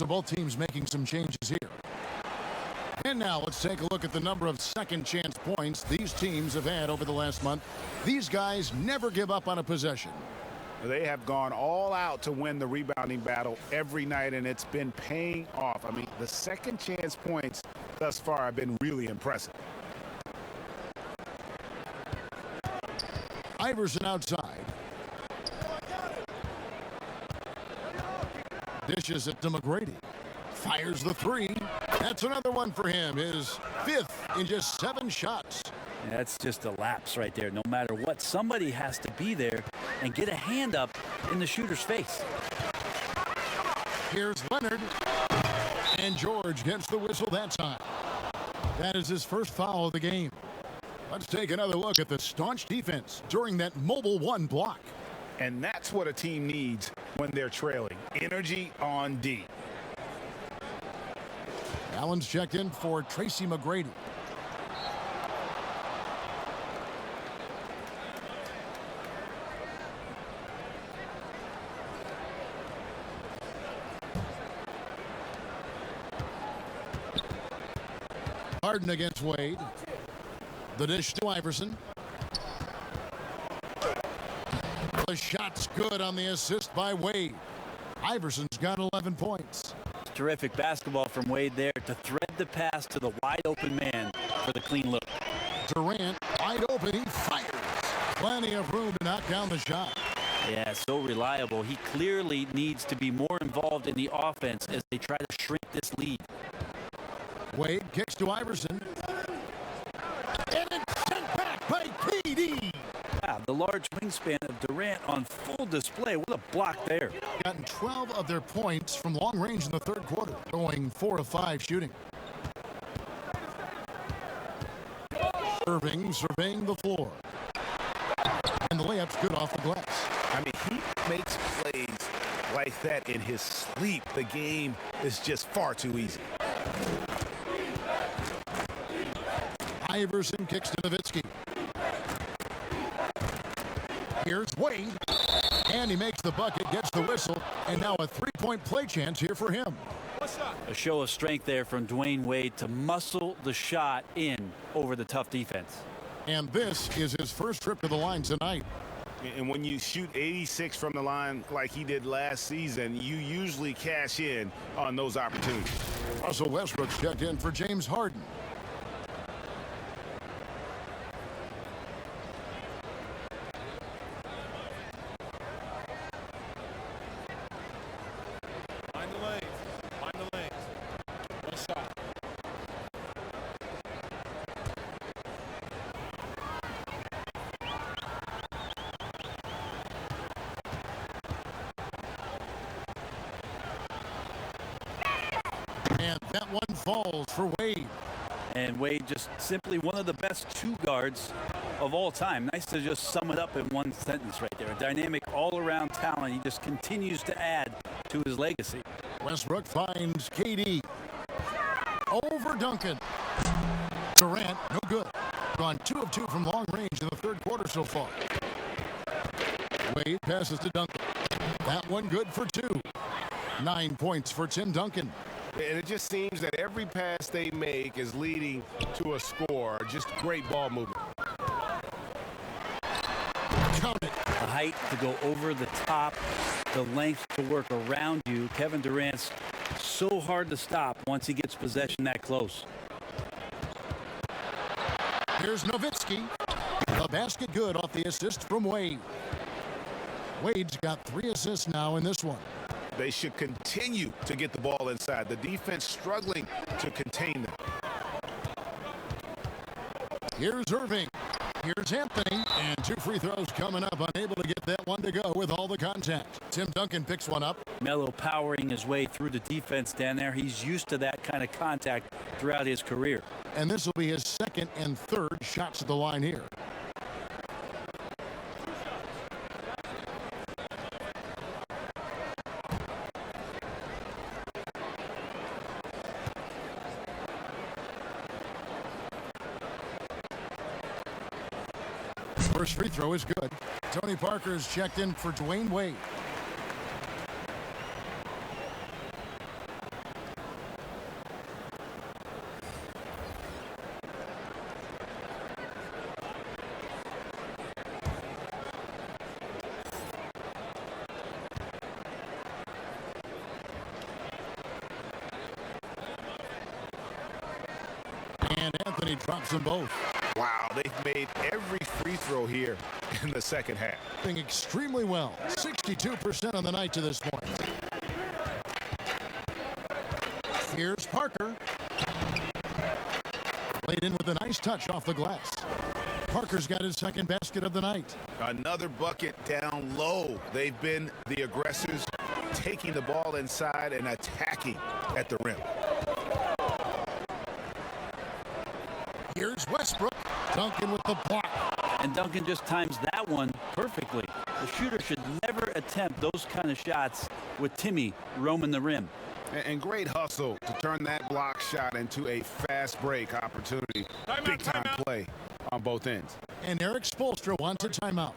So both teams making some changes here. And now let's take a look at the number of second chance points these teams have had over the last month. These guys never give up on a possession. They have gone all out to win the rebounding battle every night, and it's been paying off. I mean, the second chance points thus far have been really impressive. Iverson outside. Dishes it to McGrady. Fires the three. That's another one for him. His fifth in just 7 shots. That's just a lapse right there. No matter what, somebody has to be there and get a hand up in the shooter's face. Here's Leonard. And George gets the whistle that time. That is his first foul of the game. Let's take another look at the staunch defense during that mobile one block. And that's what a team needs when they're trailing. Energy on D. Allen's checked in for Tracy McGrady. Harden against Wade. The dish to Iverson. The shot's good on the assist by Wade. Iverson's got 11 points. Terrific basketball from Wade there to thread the pass to the wide open man for the clean look. Durant wide open. He fires. Plenty of room to knock down the shot. Yeah, so reliable. He clearly needs to be more involved in the offense as they try to shrink this lead. Wade kicks to Iverson. And it's sent back by KD. Wow, the large wingspan of Durant on full display. What a block there. Gotten 12 of their points from long range in the third quarter, going 4 of 5 shooting. Irving surveying the floor. And the layup's good off the glass. I mean, he makes plays like that in his sleep. The game is just far too easy. Iverson kicks to Nowitzki. Here's Wade. And he makes the bucket, gets the whistle, and now a three-point play chance here for him. A show of strength there from Dwayne Wade to muscle the shot in over the tough defense. And this is his first trip to the line tonight. And when you shoot 86 from the line like he did last season, you usually cash in on those opportunities. Russell Westbrook's checked in for James Harden. Find the lanes. Find the lanes. One shot. And that one falls for Wade. And Wade just simply one of the best two guards of all time. Nice to just sum it up in one sentence right there. A dynamic all-around talent. He just continues to add to his legacy. Westbrook finds KD. Over Duncan. Durant, no good. Gone 2 of 2 from long range in the third quarter so far. Wade passes to Duncan. That one good for 2. 9 points for Tim Duncan. And it just seems that every pass they make is leading to a score. Just great ball movement. Count it. The height to go over the top, the length to work around you. Kevin Durant's so hard to stop once he gets possession that close. Here's Nowitzki. The basket good off the assist from Wade. Wade's got 3 assists now in this one. They should continue to get the ball inside. The defense struggling to contain them. Here's Irving. Here's Anthony. And 2 free throws coming up. Unable to get that one to go with all the contact. Tim Duncan picks one up. Melo powering his way through the defense down there. He's used to that kind of contact throughout his career. And this will be his second and third shots at the line here. First free throw is good. Tony Parker's checked in for Dwayne Wade. And Anthony drops them both. Wow, they've made every free throw here in the second half. Doing extremely well. 62% on the night to this point. Here's Parker. Laid in with a nice touch off the glass. Parker's got his second basket of the night. Another bucket down low. They've been the aggressors, taking the ball inside and attacking at the rim. Here's Westbrook. Duncan with the block. And Duncan just times that one perfectly. The shooter should never attempt those kind of shots with Timmy roaming the rim. And great hustle to turn that block shot into a fast break opportunity. Big time play on both ends. And Eric Spoelstra wants a timeout.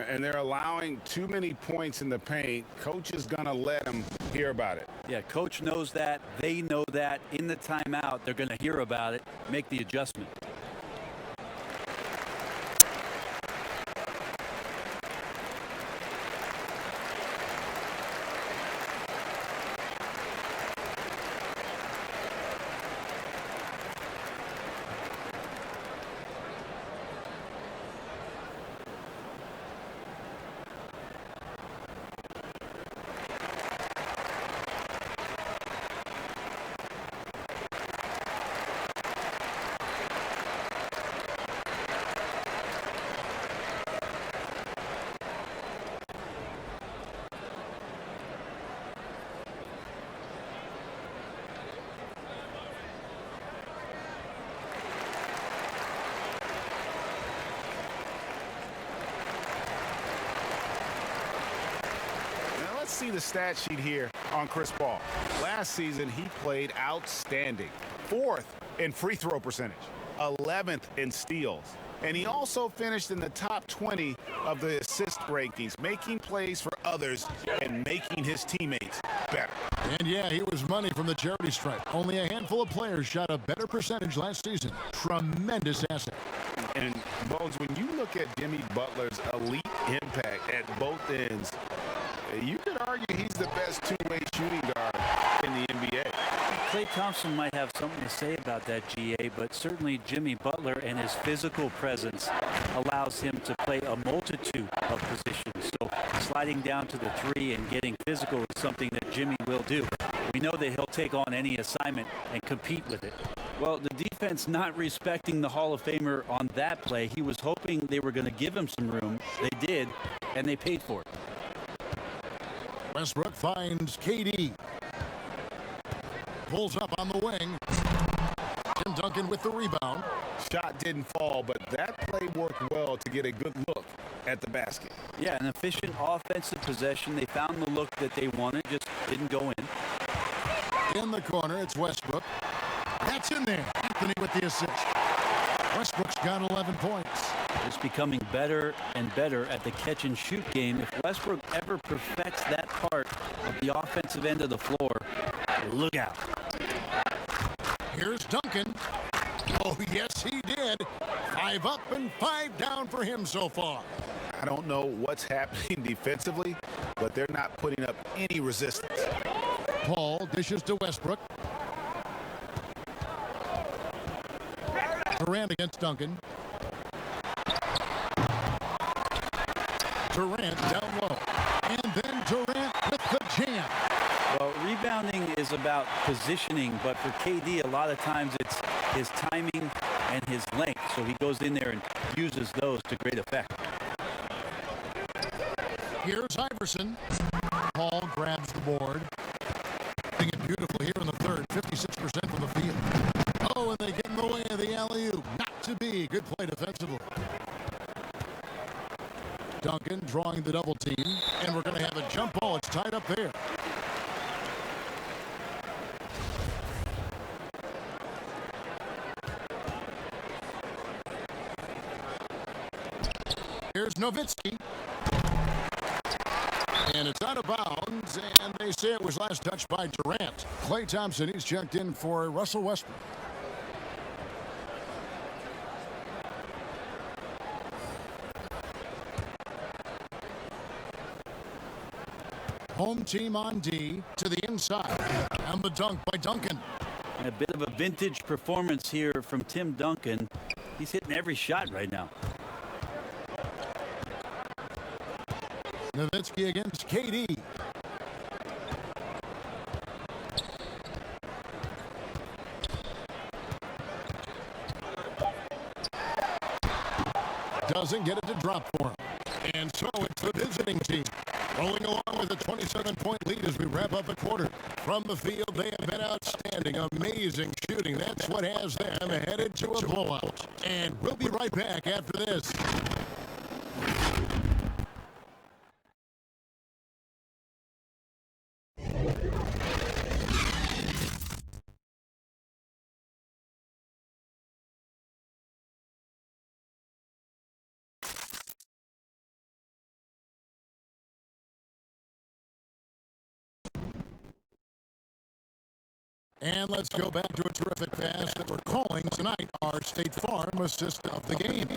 And they're allowing too many points in the paint. Coach is going to let them hear about it. Yeah, coach knows that. They know that. In the timeout, they're going to hear about it, make the adjustment. See the stat sheet here on Chris Paul. Last season, he played outstanding. 4th in free throw percentage, 11th in steals. And he also finished in the top 20 of the assist rankings, making plays for others and making his teammates better. And yeah, he was money from the charity stripe. Only a handful of players shot a better percentage last season. Tremendous asset. And Bones, when you look at Jimmy Butler's elite impact at both ends, you could argue he's the best two-way shooting guard in the NBA. Klay Thompson might have something to say about that, GA, but certainly Jimmy Butler and his physical presence allows him to play a multitude of positions. So sliding down to the three and getting physical is something that Jimmy will do. We know that he'll take on any assignment and compete with it. Well, the defense not respecting the Hall of Famer on that play. He was hoping they were going to give him some room. They did, and they paid for it. Westbrook finds KD. Pulls up on the wing. Tim Duncan with the rebound. Shot didn't fall, but that play worked well to get a good look at the basket. Yeah, an efficient offensive possession. They found the look that they wanted, just didn't go in. In the corner, it's Westbrook. That's in there. Anthony with the assist. Westbrook's got 11 points. Just becoming better and better at the catch-and-shoot game. If Westbrook ever perfects that part of the offensive end of the floor, look out. Here's Duncan. Oh, yes, he did. 5 up and 5 down for him so far. I don't know what's happening defensively, but they're not putting up any resistance. Paul dishes to Westbrook. Durant against Duncan. Durant down low. And then Durant with the jam. Well, rebounding is about positioning, but for KD, a lot of times it's his timing and his length. So he goes in there and uses those to great effect. Here's Iverson. Paul grabs the board. Doing it beautifully here in the third. 56% from the field. Oh, and they get in the way of the alley-oop. Not to be. Good play defensively. Duncan drawing the double team. And we're going to have a jump ball. It's tied up there. Here's Nowitzki. And it's out of bounds, and they say it was last touched by Durant. Klay Thompson, he's checked in for Russell Westbrook. Home team on D to the inside. And the dunk by Duncan. And a bit of a vintage performance here from Tim Duncan. He's hitting every shot right now. Nowitzki against KD. Doesn't get it to drop for him. And so it's the visiting team rolling along with a 27-point lead as we wrap up the quarter. From the field, they have been outstanding. Amazing shooting. That's what has them headed to a blowout. And we'll be right back after this. And let's go back to a terrific pass that we're calling tonight our State Farm assist of the game.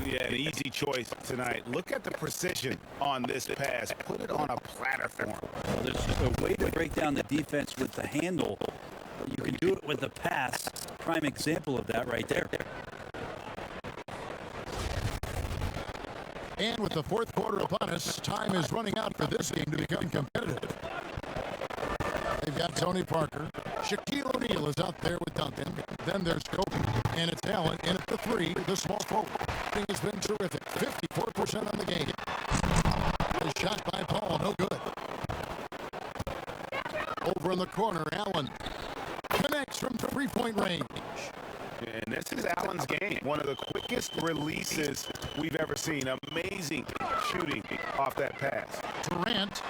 Yeah, an easy choice tonight. Look at the precision on this pass. Put it on a platform. Well, there's a way to break down the defense with the handle. You can do it with the pass. Prime example of that right there. And with the fourth quarter upon us, time is running out for this game to become competitive. They've got Tony Parker. Shaquille O'Neal is out there with Duncan. Then there's Kobe. And it's Allen in at the three, the small forward. Thing has been terrific. 54% on the game. A shot by Paul, no good. Over in the corner, Allen connects from three-point range. And this is Allen's game. One of the quickest releases we've ever seen. Amazing shooting off that pass. Durant.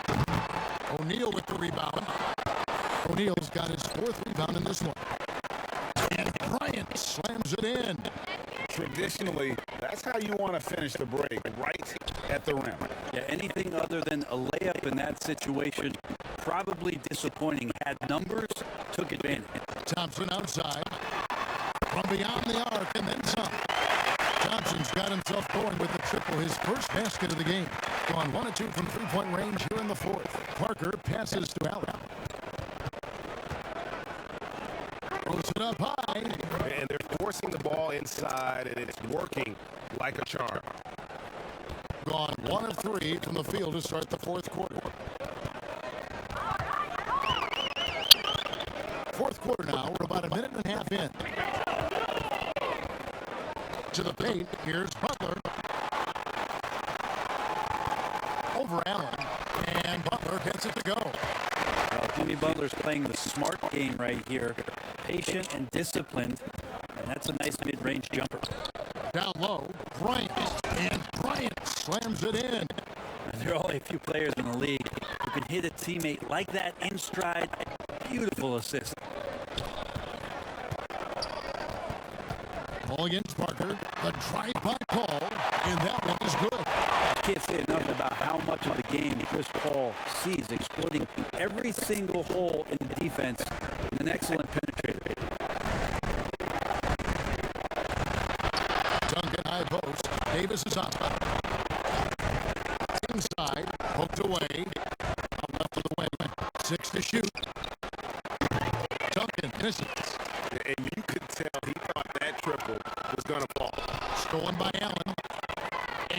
O'Neal with the rebound. O'Neal's got his fourth rebound in this one. And slams it in. Traditionally, that's how you want to finish the break, right at the rim. Yeah, anything other than a layup in that situation, probably disappointing. Had numbers, took advantage. Thompson outside. From beyond the arc and then some. Thompson's got himself going with the triple, his first basket of the game. Gone 1 of 2 from three-point range here in the fourth. Parker passes to Allen. Throws it up high. And they're forcing the ball inside, and it's working like a charm. Gone 1 of 3 from the field to start the fourth quarter. Fourth quarter now. We're about a minute and a half in. To the paint. Here's Butler. Over Allen. And Butler gets it to go. Well, Jimmy Butler's playing the smart game right here. Patient and disciplined. And that's a nice mid-range jumper. Down low. Bryant. And Bryant slams it in. And there are only a few players in the league who can hit a teammate like that in stride. Beautiful assist. Ball against Parker. The drive-by call. And that one is good. I can't say enough about how much of the game Chris Paul sees, exploiting every single hole in the defense, and an excellent penetrator. Duncan high post. Davis is up. Inside. Poked away. Out left of the wing. 6 to shoot. Duncan misses. And you could tell he thought that triple was going to fall. Stolen by Allen.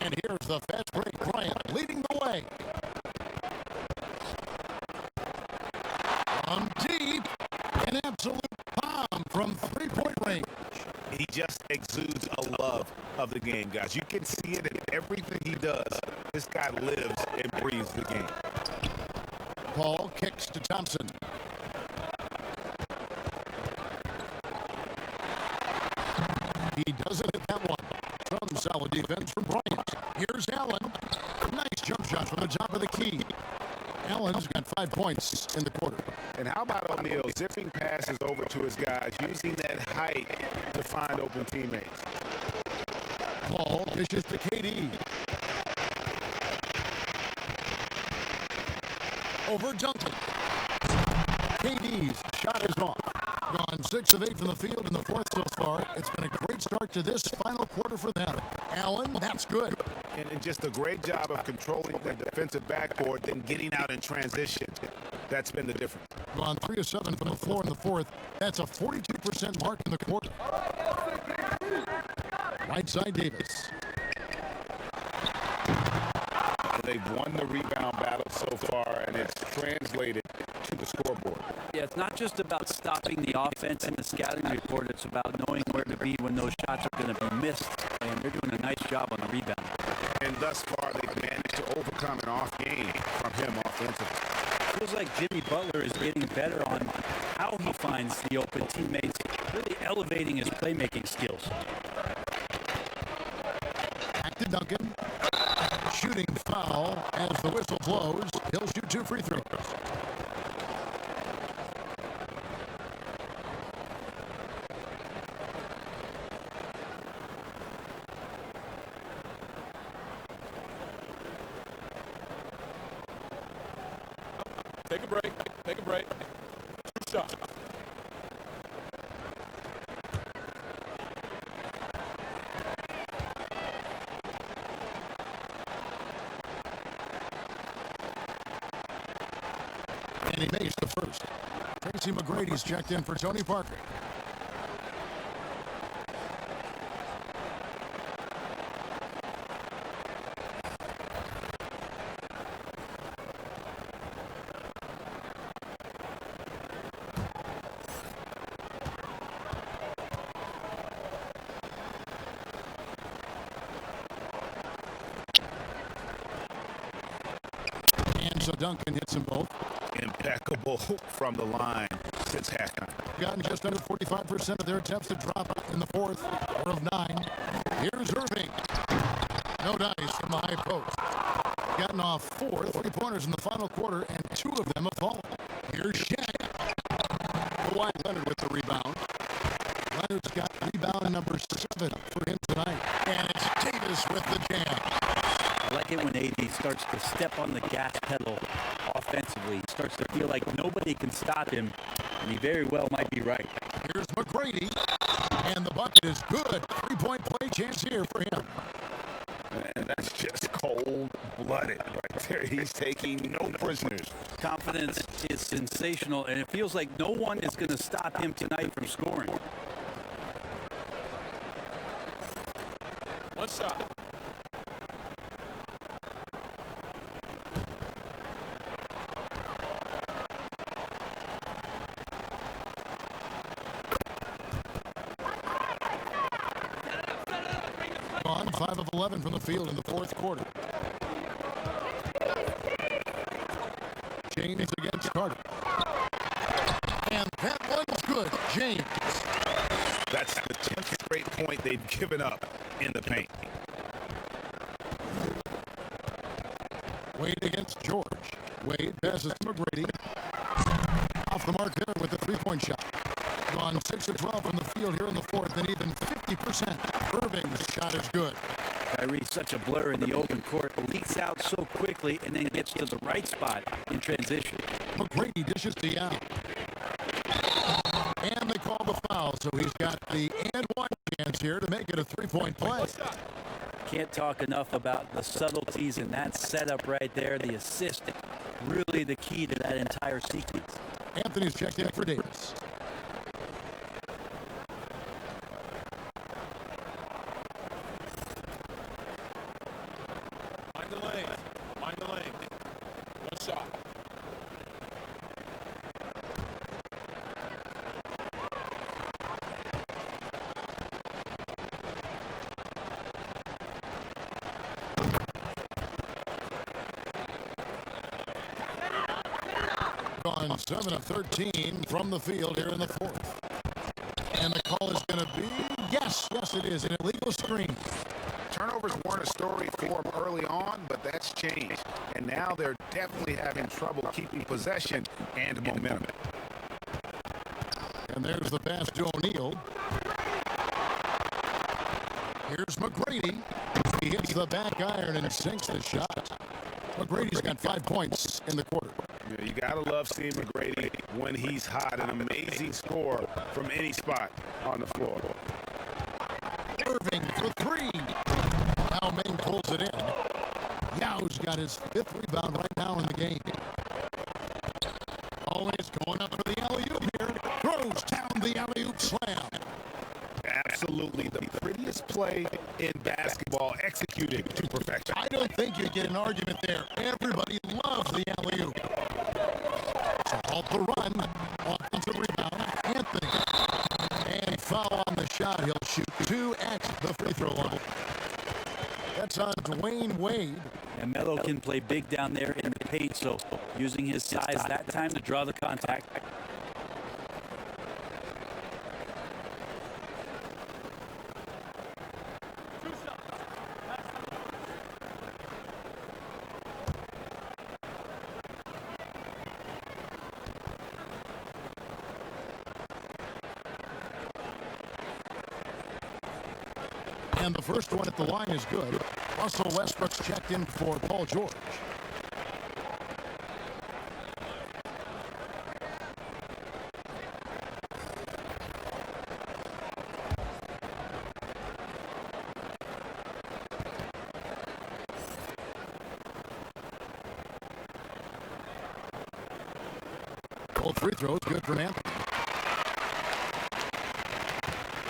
And here's the fast break. Bryant leading the way. From deep. An absolute bomb from three-point range. He just exudes a love of the game, guys. You can see it in everything he does. This guy lives and breathes the game. Paul kicks to Thompson. He doesn't hit that one. Some solid defense from Bryant. Here's Allen. Nice jump shot from the top of the key. Allen's got 5 points in the quarter. And how about O'Neal zipping passes over to his guys, using that height to find open teammates? Paul dishes to KD. Over Duncan. KD's shot is off. Gone 6 of 8 from the field in the fourth so far. It's been a great start to this final quarter for them. Allen, that's good. And just a great job of controlling the defensive backboard, then getting out in transition. That's been the difference. Gone 3 of 7 from the floor in the fourth. That's a 42% mark in the quarter. Right side Davis. They've won the rebound battle so far, and it's translated to the scoreboard. Yeah, it's not just about stopping the offense in the scouting report. It's about knowing where to be when those shots are going to be missed, and they're doing a nice job on the rebound. And thus far, they've managed to overcome an off game from him offensively. Feels like Jimmy Butler is getting better on how he finds the open teammates, really elevating his playmaking skills. Back to Duncan. Shooting foul as the whistle blows. He'll shoot 2 free throws. Take a break. Take a break. 2 shots. And he makes the first. Tracy McGrady's checked in for Tony Parker. And so Duncan hits them both. Impeccable from the line since halftime. Gotten just under 45% of their attempts to drop in the fourth, 4 of 9. Here's Irving. No dice from the high post. Gotten off 4 3-pointers in the final quarter, and 2 of them have fallen. Here's Shaq. Kawhi Leonard with the rebound. Leonard's got rebound number 7 for him tonight. And it's Davis with the jam. I like it when AD starts to step on the gas pedal offensively. He starts to feel like nobody can stop him, and he very well might be right. Here's McGrady, and the bucket is good. 3-point play chance here for him. And that's just cold-blooded right there. He's taking no prisoners. Confidence is sensational, and it feels like no one is going to stop him tonight from scoring. One shot. On 5 of 11 from the field in the fourth quarter. James against Carter. And that one's good. James. That's the 10th straight point they've given up in the paint. Wade against George. Wade passes to McGrady. Off the mark there with the 3-point shot. Gone 6 of 12 from the field here in the fourth, and even 50%. Irving's shot is good. Kyrie's such a blur in the open court, leaks out so quickly and then gets to the right spot in transition. McGrady dishes the out. And they call the foul, so he's got the and one chance here to make it a 3-point play. Can't talk enough about the subtleties in that setup right there. The assist, really the key to that entire sequence. Anthony's checked in for Davis. Mind the lane. Mind the lane. One shot. Gone 7 of 13 from the field here in the fourth. And the call is going to be, yes, it is, an illegal screen. Turnovers weren't a story for them early on, but that's changed. And now they're definitely having trouble keeping possession and momentum. And there's the pass to O'Neal. Here's McGrady. He hits the back iron and sinks the shot. McGrady's got 5 points in the quarter. You gotta love seeing McGrady when he's hot. An amazing score from any spot on the floor. Irving for 3. Now Maine pulls it in. Yau's got his 5th rebound right now in the game. Always going up for the alley-oop here. Throws down the alley-oop slam. Absolutely the prettiest play in basketball, executed to perfection. I don't think you get an argument there. Everybody loves the alley-oop. So halt the run. Offensive rebound. Anthony. And foul on the shot. He'll shoot 2 at the free throw line. That's on Dwayne Wade. And Melo can play big down there in the paint, so using his size that time to draw the contact. And the first one at the line is good. Russell Westbrook's checked in for Paul George. Both free throws good for Anthony.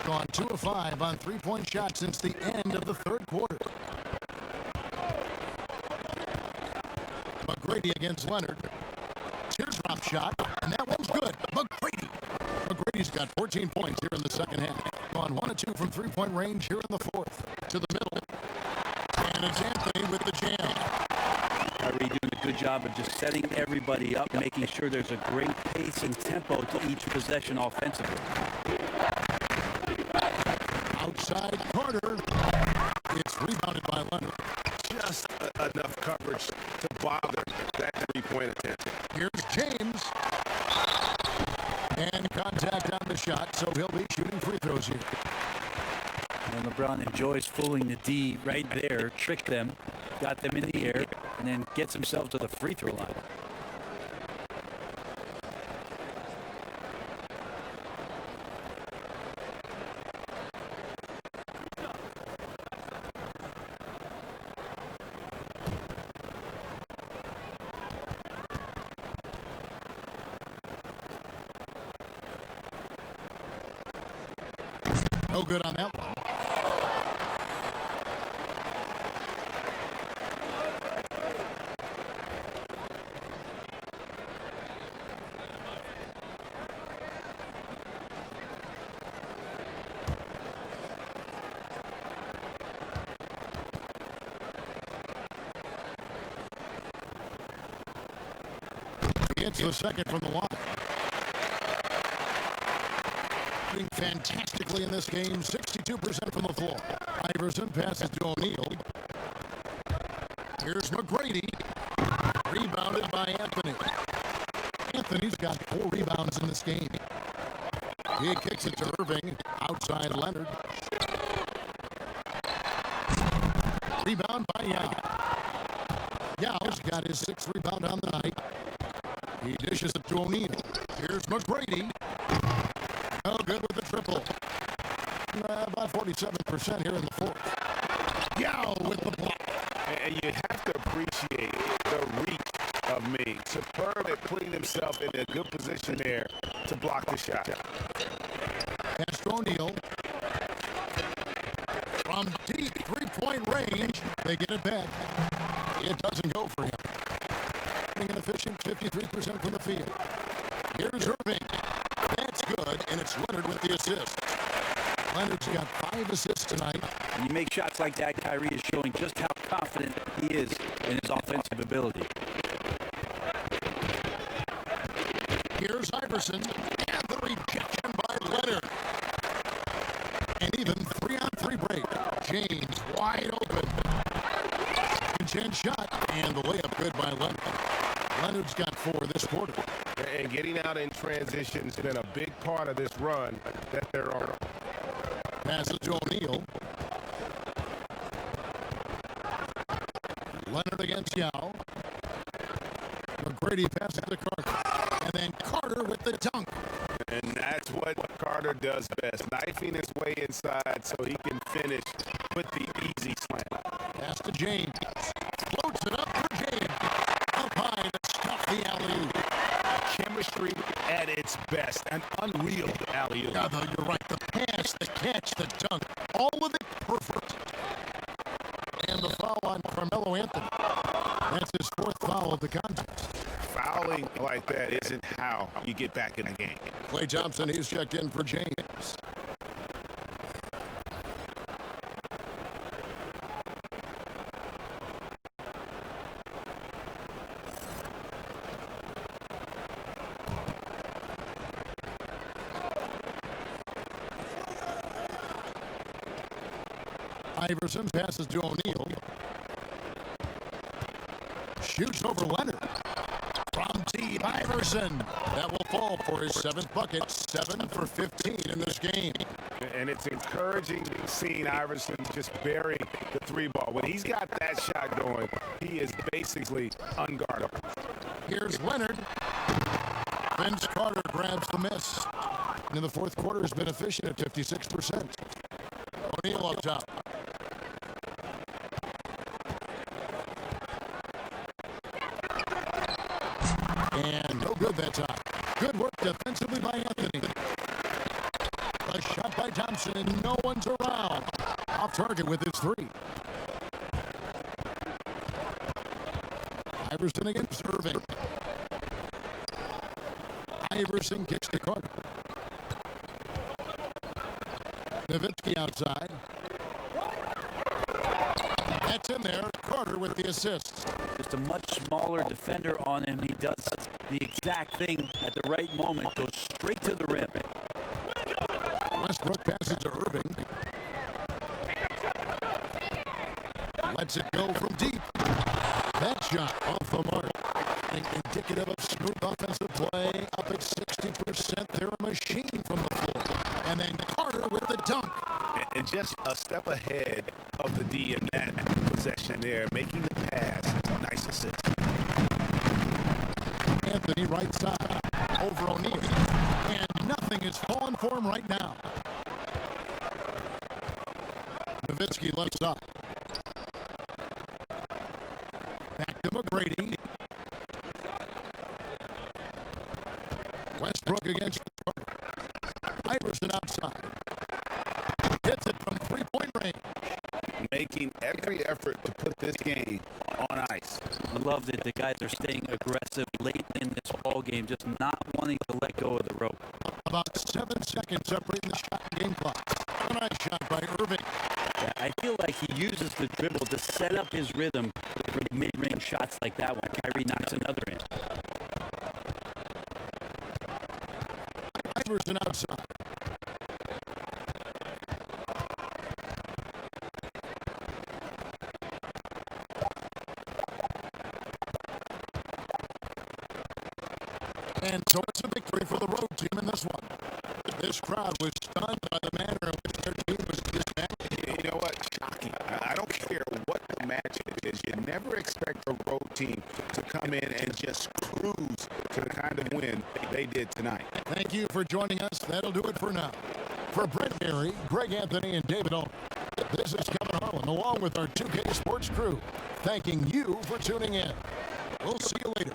Gone 2 of 5 on 3-point shots since the end of the third quarter. McGrady against Leonard. Teardrop shot, and that one's good. McGrady's got 14 points here in the second half. Gone 1 of 2 from 3-point range here in the fourth. To the middle. And it's Anthony with the jam. Kyrie doing a good job of just setting everybody up, making sure there's a great pace and tempo to each possession offensively. Outside Carter. It's rebounded by Leonard. Just enough coverage to bother that 3-point attempt. Here's James. And contact on a shot, so he'll be shooting free throws here. And LeBron enjoys fooling the D right there, tricked them, got them in the air, and then gets himself to the free throw line. No good on that one. Gets the second from the line. Doing fantastically in this game, 62% from the floor. Iverson passes to O'Neal. Here's McGrady. Rebounded by Anthony. Anthony's got 4 rebounds in this game. He kicks it to Irving. Outside Leonard. Rebound by Yao. Yao's got his 6th rebound on the night. He dishes it to O'Neal. Here's McGrady. No good with the triple. About 47% here in the fourth. Yao with the block. And you have to appreciate the reach of me. Superb at putting himself in a good position there to block the shot. Pass to O'Neal. From deep three-point range, they get it back. It doesn't go for him. Being an efficient 53% from the field. Here's Irving. That's good, and it's Leonard with the assist. Leonard's got 5 assists tonight. When you make shots like that, Kyrie is showing just how confident he is in his offensive ability. Here's Iverson, and the rejection by Leonard. And even 3-on-3 break. James wide open. 10 shot, and the layup good by Leonard. Leonard's got 4 this quarter. And getting out in transition has been a big part of this run that they're on. Passes to O'Neal. Leonard against Yao. McGrady passes to Carter. And then Carter with the dunk. And that's what Carter does best, knifing his way inside so he can finish with the easy slam. Pass to James. Floats it up for James. Up high to stuff the alley-oop. Chemistry at its best, an unreal alley-oop. Yeah, though, you're right. The pass, the catch, the dunk, all of it perfect. And the foul on Carmelo Anthony. That's his 4th foul of the contest. Fouling like that isn't how you get back in the game. Klay Thompson, he's checked in for James. Iverson passes to O'Neal. Shoots over Leonard. From deep, Iverson. That will fall for his 7th bucket. 7 for 15 in this game. And it's encouraging seeing Iverson just bury the 3-ball. When he's got that shot going, he is basically unguardable. Here's Leonard. Vince Carter grabs the miss. And in the 4th quarter has been efficient at 56%. O'Neal up top. And no good that time. Good work defensively by Anthony. A shot by Thompson, and no one's around. Off target with his 3. Iverson against Irving. Iverson kicks to Carter. Nowitzki outside. That's in there. Carter with the assist. Just a much smaller defender on him. He does the exact thing at the right moment. Goes straight to the rim. Westbrook passes to Irving. Lets it go from deep. That shot off the mark. Indicative of smooth offensive play. Up at 60%. They're a machine from the floor. And then Carter with the dunk. And just a step ahead of the D in that possession there, making the pass. Nice assist. Anthony right side over O'Neal. And nothing is falling for him right now. Nowitzki left side. Back to McGrady. Westbrook against Carter. Iverson outside. Hits it from three-point range. Making every effort to put this game on ice. I love that the guys are staying aggressive late in this ball game, just not wanting to let go of the rope. About 7 seconds separating the shot and game clock. A nice shot by Irving. Yeah, I feel like he uses the dribble to set up his rhythm for mid-range shots like that one. Kyrie knocks another in. Iverson outside. And so it's a victory for the road team in this one. This crowd was stunned by the manner in which their team was dismantled. You know what? Shocking. I don't care what the matchup is. You never expect a road team to come in and just cruise to the kind of win they did tonight. Thank you for joining us. That'll do it for now. For Brent Berry, Greg Anthony, and David Olin, this is Kevin Harlan along with our 2K Sports crew, thanking you for tuning in. We'll see you later.